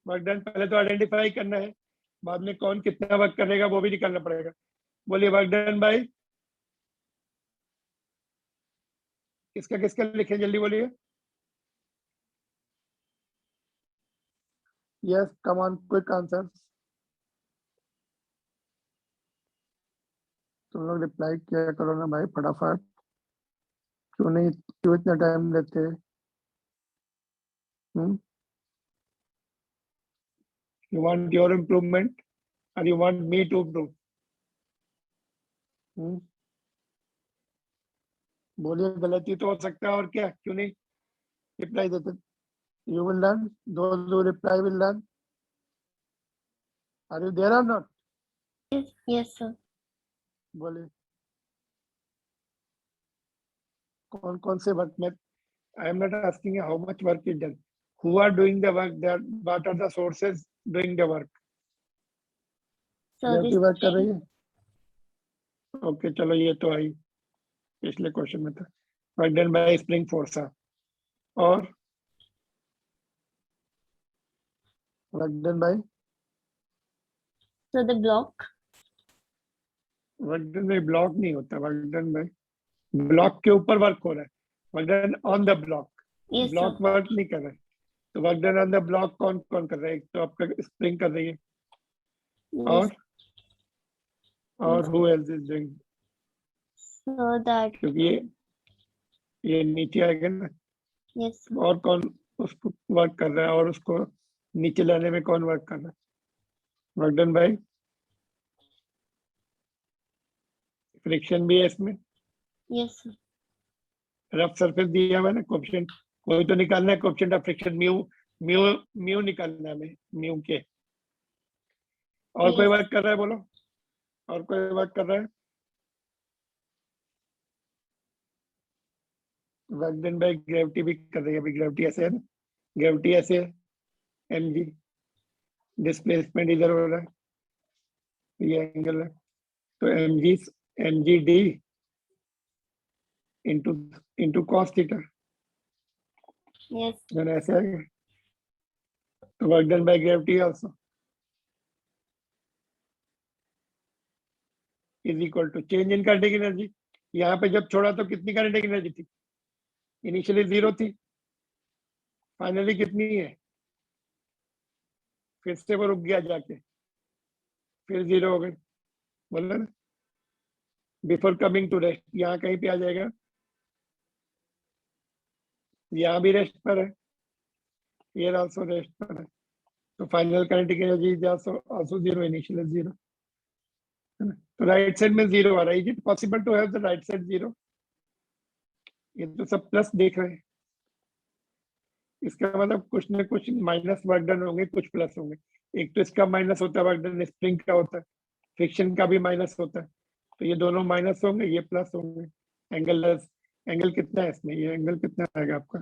वर्क डन पहले तो आइडेंटिफाई करना है, बाद में कौन कितना वर्क करेगा वो भी निकालना पड़ेगा. बोलिए, वर्क डन बाय किसका किसका लिखे, जल्दी बोलिए. Yes, come on, quick answer. तुम लोग रिप्लाई किया करो ना भाई फटाफट. क्यों इतना टाइम लेते हैं? You want your improvement or you want me to improve? बोलिए, गलती तो हो सकता है और क्या, क्यों नहीं रिप्लाई देते. You will learn. Those who reply will learn. Are you there or not? Yes, sir. बोलिए, कौन से वर्क में. I am not asking how much work is done. Who are doing the work? What are the sources doing the work? So this work कर रही है. Okay, चलो ये तो आई, पिछले क्वेश्चन में था. Work done by spring force. और work done by so the block. Work done by block नहीं होता. वर्क डन बाय ब्लॉक के ऊपर वर्क हो रहा है. Work done on the block. Yes, block sir. Work नहीं कर रहा है. तो work done on the block कौन कौन कर रहा है? एक तो आपका स्प्रिंग कर रही है. Yes. और who else is doing? So that. क्योंकि ये नीचे आएगा ना. Yes. और कौन उसको वर्क कर रहा है और उसको नीचे लाने में कौन वर्क कर रहा है? वर्क डन बाय फ्रिक्शन भी है इसमें. Yes, sir. रफ सरफेस दिया हुआ है ना. कोएफिशिएंट कोई तो निकालना है. कोएफिशिएंट ऑफ फ्रिक्शन म्यू निकालना है हमें, म्यू के. और कोई Yes. वर्क कर रहा है बोलो. और कोई वर्क कर रहा है? वर्क डन बाय ग्रेविटी भी कर रही है. अभी ग्रेविटी ऐसे है ना. ग्रेविटी ऐसे है, mg. डिस्प्लेसमेंट इधर हो रहा है, ये एंगल है. तो mg d into cos theta. Yes. मैंने ऐसे आएगा. तो work done by gravity also is equal to change in kinetic energy. यहाँ पे जब छोड़ा तो कितनी काइनेटिक एनर्जी थी? इनिशियली 0 थी. फाइनली कितनी है? फिर से वो रुक गया जाके, फिर 0 हो गई. बोला ना, बिफोर कमिंग टू रेस्ट. यहाँ कहीं पे आ जाएगा. यहाँ भी रेस्ट पर है, here also रेस्ट पर है. तो final kinetic energy is also 0, initial 0. तो राइट साइड में 0 आ रहा है. Is it possible to have the right side 0? ये तो सब प्लस देख रहे हैं. इसका मतलब कुछ ना कुछ माइनस वर्क डन होंगे, कुछ प्लस होंगे. एक तो इसका माइनस होता है वर्क डन, स्प्रिंग का होता है, फ्रिक्शन का भी माइनस होता है. तो ये दोनों माइनस होंगे, ये प्लस होंगे. एंगल कितना है इसमें? ये एंगल कितना आएगा आपका?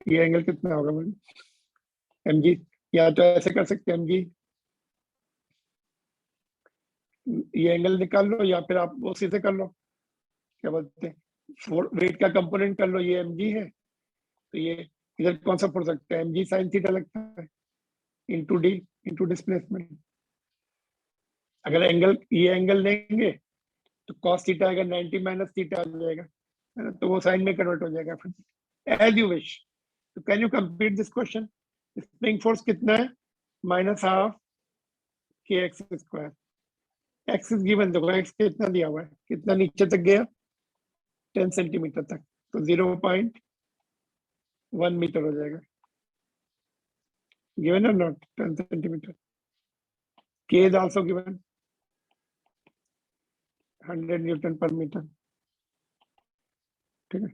ये एंगल कितना होगा भाई? mg, या तो ऐसे कर सकते हैं mg, ये एंगल निकाल लो, या फिर आप वो सीधे कर लो, क्या बोलते हैं, वेट का कंपोनेंट कर लो. ये mg है, तो ये इधर कौन सा फोर्स लगता है? mg sin थीटा लगता है इंटू डी इंटू डिस्प्लेसमेंट. अगर एंगल ये एंगल लेंगे तो cos थीटा आएगा 90 माइनस थीटा आ जाएगा, है ना? तो वो साइन में कन्वर्ट हो जाएगा फिर एज यू विश. तो can you complete this question? Spring force कितना है? माइनस हाफ के x square. X is given, देखो एक्स कितना दिया हुआ है, कितना नीचे तक गया? 10 सेंटीमीटर तक, तो 0.1 मीटर हो जाएगा. गिवन और नॉट? 10 सेंटीमीटर. के इज आल्सो गिवन 100 न्यूटन पर मीटर. ठीक है,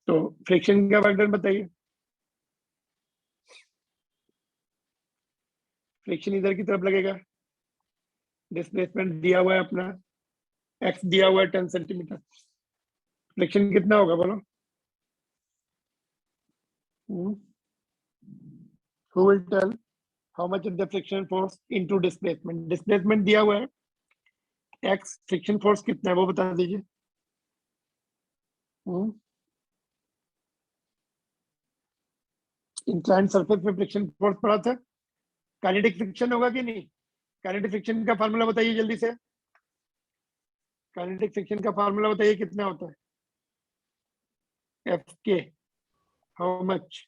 तो फ्रिक्शन का वर्क डन बताइए. फ्रिक्शन इधर की तरफ लगेगा, डिस्प्लेसमेंट दिया हुआ है अपना, एक्स दिया हुआ है 10 सेंटीमीटर. फ्रिक्शन कितना होगा बोलो? Who will tell how much is the friction force into displacement? Displacement दिया हुआ है x, फ्रिक्शन फोर्स कितना है वो बता दीजिए. इंक्लाइंड सरफेस पे फ्रिक्शन फोर्स पड़ा था, काइनेटिक फ्रिक्शन होगा कि नहीं? काइनेटिक फ्रिक्शन का फार्मूला बताइए जल्दी से. काइनेटिक फ्रिक्शन का फार्मूला बताइए कितना होता है? एफ के, हाउ मच?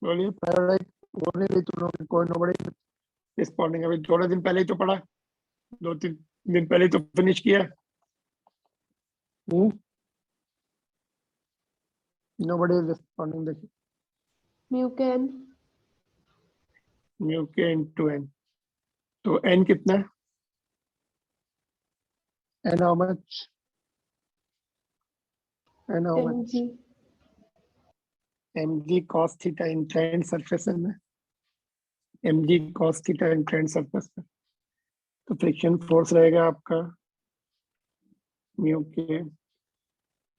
बोलिए. पैराडाइट वो नहीं रही तुम लोग, कोई नोबडी रिस्पॉन्डिंग. अभी थोड़े दिन पहले ही तो पढ़ा, 2-3 दिन पहले ही तो फिनिश किया. Nobody is responding. देखिए Mu can. म्यू के इनटू एन. तो एन कितना है? N how much? N how much? mg. mg cos theta inclined surface है ना, mg cos theta inclined surface पे. तो फ्रिक्शन फोर्स रहेगा आपका म्यू के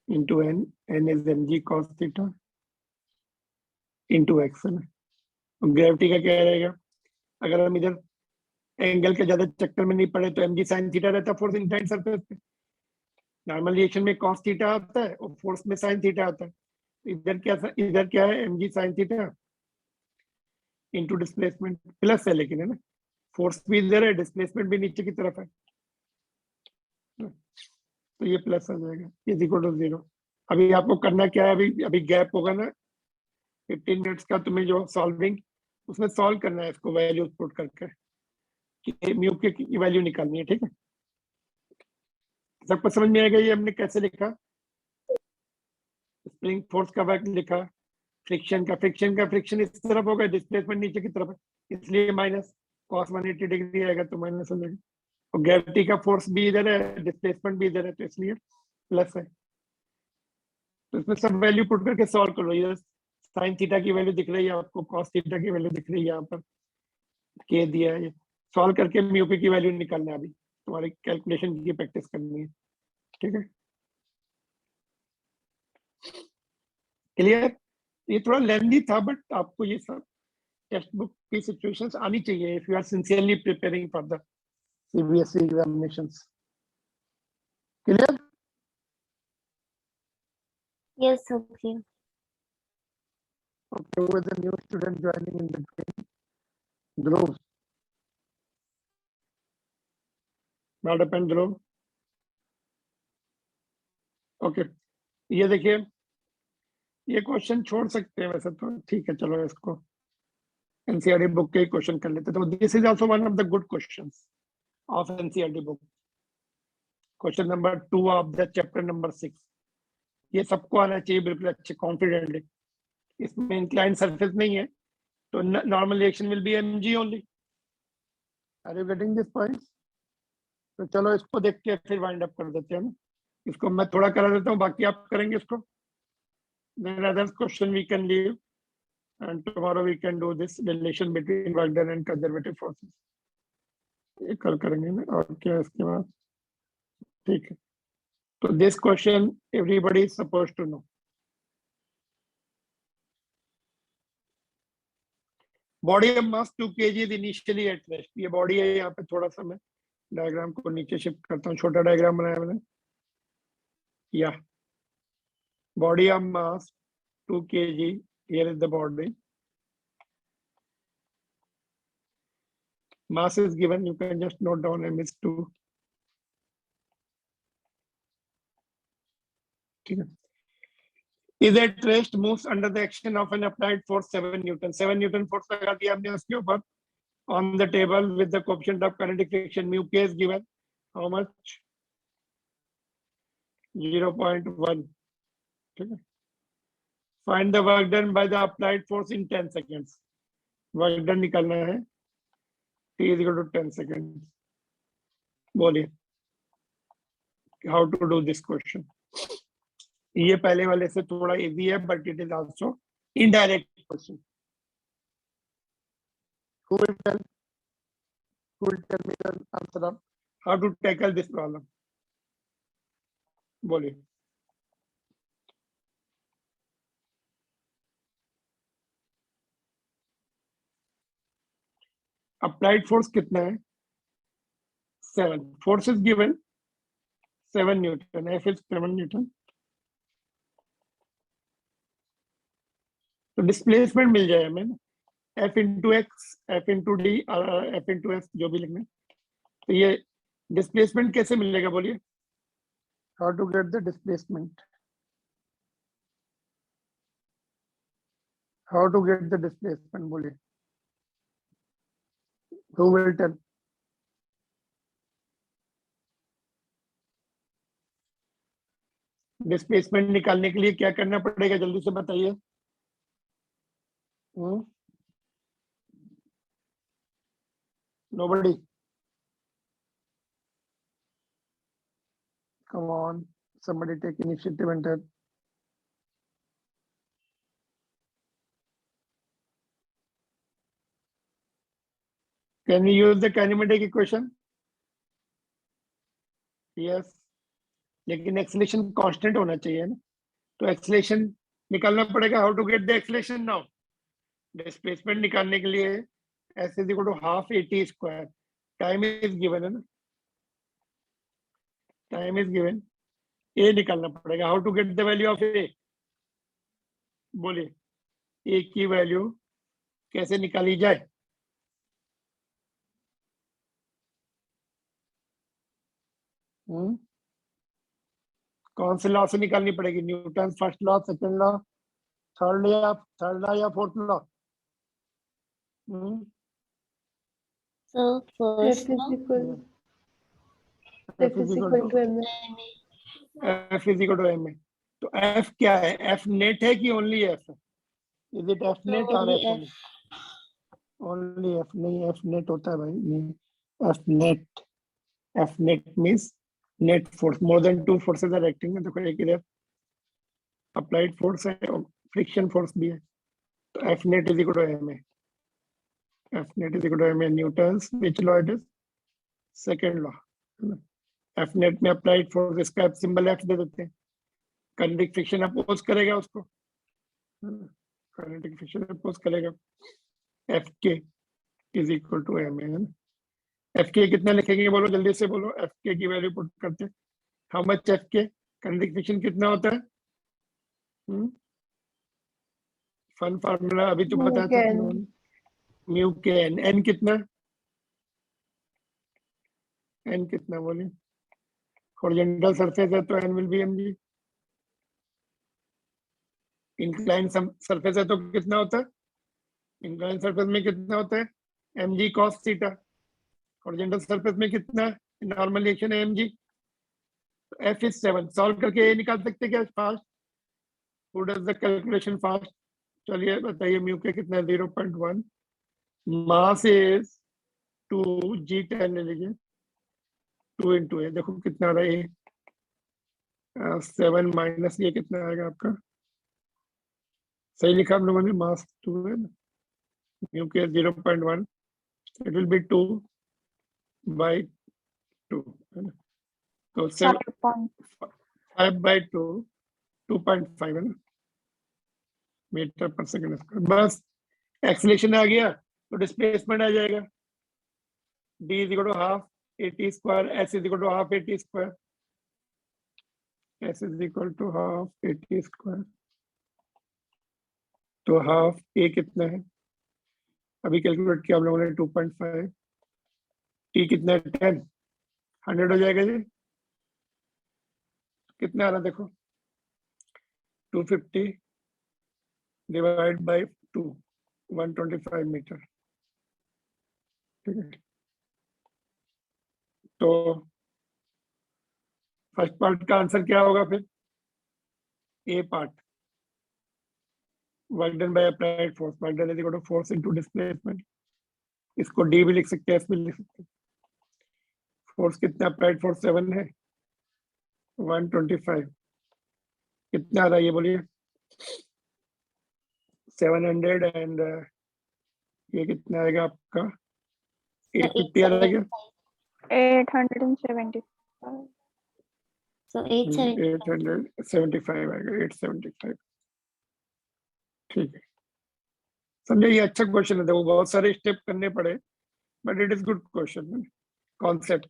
into n. N is mg cos theta into x है ना. ग्रेविटी का क्या रहेगा? अगर हम इधर एंगल के ज्यादा चक्कर में नहीं पड़े तो mg sin थीटा रहता फोर्स इंक्लाइंड सरफेस पे. नॉर्मल रिएक्शन में cos थीटा आता है और फोर्स में sin थीटा आता है. इधर क्या है? mg sin theta into displacement plus है, लेकिन है ना, फोर्स भी इधर है, डिस्प्लेसमेंट भी नीचे की तरफ है, तो ये प्लस आ जाएगा. Is equal to 0. अभी आपको करना क्या है? अभी गैप होगा ना 15 मिनट्स का, तुम्हें जो सॉल्विंग उसमें सॉल्व करना है, इसको वैल्यू पुट करके कि म्यू की वैल्यू निकालनी है. ठीक है, सबको समझ में आएगा ये हमने कैसे लिखा? स्प्रिंग फोर्स का वर्क लिखा, फ्रिक्शन फ्रिक्शन इस तरफ होगा, डिस्प्लेसमेंट नीचे की तरफ है, इसलिए माइनस. cos 180 डिग्री आएगा तो माइनस हो जाएगा. और ग्रेविटी का फोर्स भी इधर है, डिस्प्लेसमेंट भी इधर है, तो इसलिए प्लस है. तो इसमें सब वैल्यू पुट करके सॉल्व करो. ये साइन थीटा की वैल्यू दिख रही है आपको, कॉस थीटा की वैल्यू दिख रही है यहाँ पर, के दिया है. सॉल्व करके म्यू की वैल्यू निकालना है. अभी तुम्हारी कैलकुलेशन की प्रैक्टिस करनी है. ठीक है, क्लियर? ये थोड़ा लेंथी था, बट आपको ये सब टेक्स्ट बुक की सिचुएशंस आनी चाहिए if you are sincerely preparing for the CBSE examinations. Clear? Yes, okay. Okay, who is the new student joining in between? Dhruv. Not up and Dhruv. Okay. ये देखिए, ये question छोड़ सकते हैं वैसे तो, ठीक है, चलो इसको NCERT बुक के क्वेश्चन कर लेते. तो this is also one of the good questions of NCERT book. Question number 2 of the chapter number 6. ये सबको आना चाहिए बिल्कुल अच्छे कॉन्फिडेंटली. इसमें इंक्लाइन सरफेस नहीं है, तो normal reaction will be mg only. Are you getting this point? तो चलो इसको देख के फिर वाइंड अप कर देते हैं ना, इसको मैं थोड़ा करा देता हूँ, बाकी आप करेंगे इसको। then other question we can leave and tomorrow we can do this relation between work done and conservative forces, ये कल करेंगे ना। और क्या इसके बाद? ठीक है, तो this question everybody is supposed to know. Body of mass 2 kg is initially at rest। ये बॉडी है, यहाँ पे थोड़ा सा मैं डायग्राम को नीचे शिफ्ट करता हूँ, छोटा डायग्राम बनाया मैंने। या body of mass 2 kg, here is the body, mass is given, you can just note down m is 2। ठीक है, is at rest, moves under the action of an applied force 7 Newton। 7 Newton force लगा दिया हमने उसके ऊपर on the table with the coefficient of kinetic friction mu k is given, how much? 0.1। ठीक है, find the work done by the applied force in 10 seconds। work done निकालना है, t is equal to 10 seconds। बोलिए how to do this question। ये पहले वाले से थोड़ा इजी है, but it is also indirect question. Who will tell me the answer of how to tackle this problem? बोलिए। अप्लाइड फोर्स कितना है? 7। Force is given 7 Newton, F is 7 Newton. तो डिस्प्लेसमेंट मिल जाए हमें, F into x, F into D, F into S, जो भी लिखना है। तो ये डिस्प्लेसमेंट कैसे मिलेगा बोलिए? How to get the displacement? How to get the displacement बोलिए? Who will tell? डिस्प्लेसमेंट निकालने के लिए क्या करना पड़ेगा, जल्दी से बताइए। Nobody? Come on, somebody take initiative and tell. Can we use the kinematic equation? Yes, लेकिन एक्सेलरेशन कांस्टेंट होना चाहिए ना, तो एक्सेलरेशन निकालना पड़ेगा। How to get the acceleration now? Displacement निकालने के लिए s is equal to half at square, time is given है ना, टाइम इज गिवन, a निकालना पड़ेगा। How to get the value of a? बोलिए, a की वैल्यू कैसे निकाली जाए? कौन से लॉ से निकालनी पड़ेगी? Newton first law, second law, third law या fourth law? So first F is law, equal F is equal to F is equal to ma। तो F क्या है? F नेट है कि ओनली F है? इज इट F नेट और only F F. Only F? नहीं, F net होता है भाई, नहीं F net. F net means net force, more than 2 forces are acting। देखो, एक इधर अप्लाइड फोर्स है और फ्रिक्शन फोर्स भी है, तो F net is equal to ma। F net is equal to ma Newton's, which law it is? Second law. F net में applied force, इसका सिंबल F दे देते हैं, काइनेटिक फ्रिक्शन अपोज करेगा उसको, काइनेटिक फ्रिक्शन अपोज करेगा। Fk is equal to ma है ना। Fk कितना लिखेंगे बोलो, जल्दी से बोलो। Fk की वैल्यू पुट करते हैं। How much Fk? Kinetic friction कितना होता है? फन फार्मूला अभी तो बताया था तुमने। म्यू के एन। एन कितना? एन कितना बोलिए? हॉरिजॉन्टल सरफेस है तो n will be mg। Incline surface है तो कितना होता है? इंक्लाइन सरफेस में कितना होता है? mg cos theta. Horizontal surface में कितना है? नॉर्मल रिएक्शन है mg। F is 7। सॉल्व करके ये निकाल सकते क्या fast? Who does the calculation fast? चलिए बताइए म्यू के कितना है 0.1, मास इज 2, G10 ले लीजिए, 2 इंटू है, देखो कितना आ रहा है, 7 माइनस ये कितना आएगा आपका, सही लिखा हम लोगों ने, मास 2 है ना, म्यू के 0.1, इट विल बी 2 बाई 2 है ना, तो 5/2 2.5 है ना मीटर पर सेकंड स्क्वायर। बस एक्सीलरेशन आ गया तो डिस्प्लेसमेंट आ जाएगा, d is equal to half at square, s is equal to half at square, s is equal to half at square, तो हाफ a कितना है, अभी कैलकुलेट किया हम लोगों ने 2.5, t कितना है 10, 100 हो जाएगा जी, कितना आ रहा देखो 250 डिवाइड बाई 2, 125 मीटर, ठीक है। तो फर्स्ट पार्ट का आंसर क्या होगा फिर, A part, work done by applied force, work done is equal to force into displacement, इसको डी भी लिख सकते हैं, एस भी लिख सकते हैं। फोर्स कितना, अप्लाइड फोर्स 7 है, 125 कितना आ रहा है ये बोलिए, 700 एंड ये कितना आएगा आपका 850 आ रहा है क्या, 875. So 875. 875 आएगा, 875, ठीक है। समझे, ये अच्छा क्वेश्चन है, देखो बहुत सारे स्टेप करने पड़े but it is good question. Concept,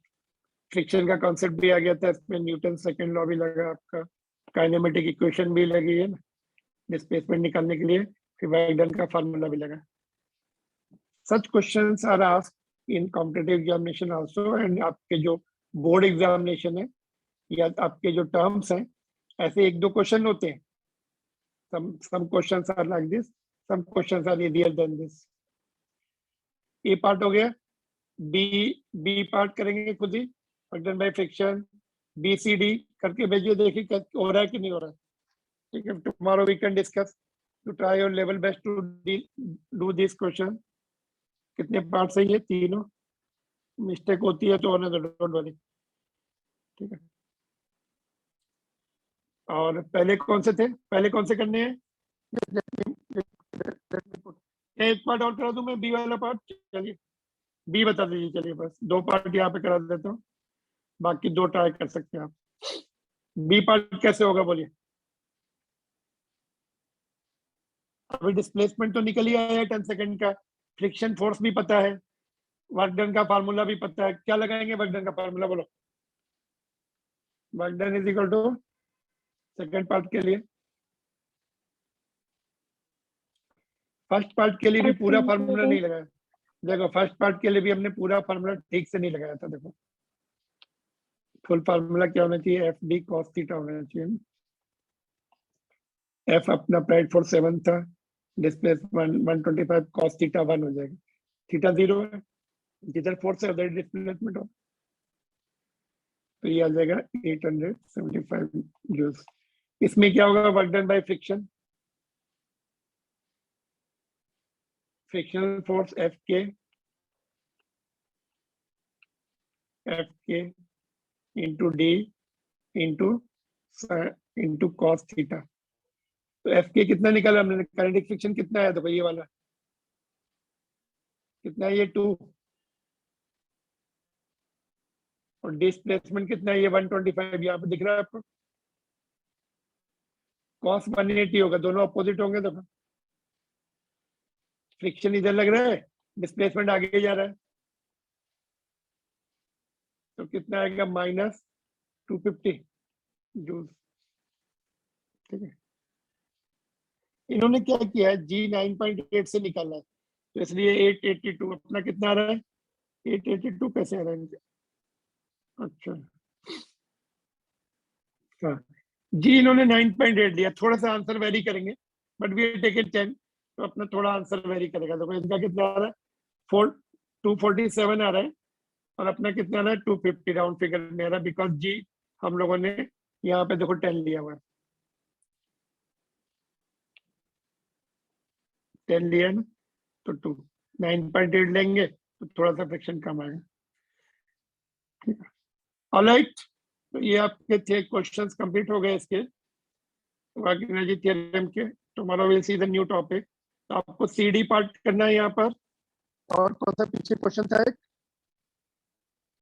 friction का कॉन्सेप्ट भी आ गया था इसमें, न्यूटन सेकंड लॉ भी लगा आपका, काइनेमेटिक इक्वेशन भी लगी है ना डिस्प्लेसमेंट निकालने के लिए, फिर वर्क डन का फार्मूला भी लगा। Such questions are asked in competitive examination also, and आपके जो बोर्ड एग्जामिनेशन है या आपके जो टर्म्स हैं, ऐसे एक दो क्वेश्चन होते हैं, some questions are like this, some questions are easier than this। A part हो गया, बी पार्ट करेंगे खुद ही, work done by friction, B C D करके भेजिए, देखिए हो रहा है कि नहीं हो रहा है, ठीक है। Tomorrow we can discuss to try your level best to do this question. कितने पार्ट सही है, तीनों, मिस्टेक होती है तो डोंट वरी, ठीक है। और पहले कौन से थे, पहले कौन से करने हैं, एक पार्ट और करा दूं मैं, बी वाला पार्ट, चलिए बी बता दीजिए, चलिए बस 2 पार्ट यहाँ पे करा देता हूँ, बाकी 2 ट्राई कर सकते हैं आप। बी पार्ट कैसे होगा बोलिए, अभी डिस्प्लेसमेंट तो निकल ही आया है 10 सेकंड का, फ्रिक्शन फोर्स भी पता है, वर्क डन का फार्मूला भी पता है, क्या लगाएंगे वर्क डन का फार्मूला बोलो, work done is equal to second part के लिए, फर्स्ट पार्ट के लिए भी पूरा फार्मूला नहीं लगाया, देखो फर्स्ट पार्ट के लिए भी हमने पूरा फार्मूला ठीक से नहीं लगाया था, देखो फुल फार्मूला क्या होना चाहिए, एफ डी कॉस थीटा होना चाहिए, एफ अपना अप्लाइड फोर्स 7 था, डिस्प्लेसमेंट 125 कॉस थीटा 1 हो जाएगा, थीटा 0 है, जिधर फोर्स है उधर डिस्प्लेसमेंट हो, तो ये आ जाएगा 875 जूल्स। इसमें क्या होगा, work done by friction, frictional force F के into D into cos theta, तो एफ के कितना निकाला हमने, काइनेटिक फ्रिक्शन कितना है, देखो ये वाला कितना है, ये 2, और डिस्प्लेसमेंट कितना है, ये 125 यहाँ पे दिख रहा है आपको, कॉस 180 होगा, दोनों अपोजिट होंगे, देखो फ्रिक्शन इधर लग रहा है, डिस्प्लेसमेंट आगे जा रहा है, तो कितना आएगा -250 जूल, ठीक है। इन्होंने क्या किया है, जी 9.8 से निकाला है, तो इसलिए 882 अपना कितना आ रहा है, 882 कैसे आ रहा है, अच्छा हाँ, जी इन्होंने 9.8 दिया, थोड़ा सा आंसर वेरी करेंगे, बट वी टेक इट 10, तो अपना थोड़ा आंसर वेरी करेगा, देखो इनका कितना आ रहा है 247 आ रहा है, और अपना कितना आ रहा है 250 राउंड फिगर में आ रहा है, बिकॉज जी हम लोगों ने यहाँ पे देखो 10 लिया हुआ है, 10 लिया ना तो 2, 9.8 लेंगे तो थोड़ा सा फ्रैक्शन कम आएगा। ठीक है, ऑलराइट, तो ये आपके थे क्वेश्चंस कंप्लीट हो गए इसके वाग्नर्जी थ्योरम के। Tomorrow will see the new topic. तो आपको CD पार्ट करना है यहाँ पर, और कौन सा पीछे क्वेश्चन था एक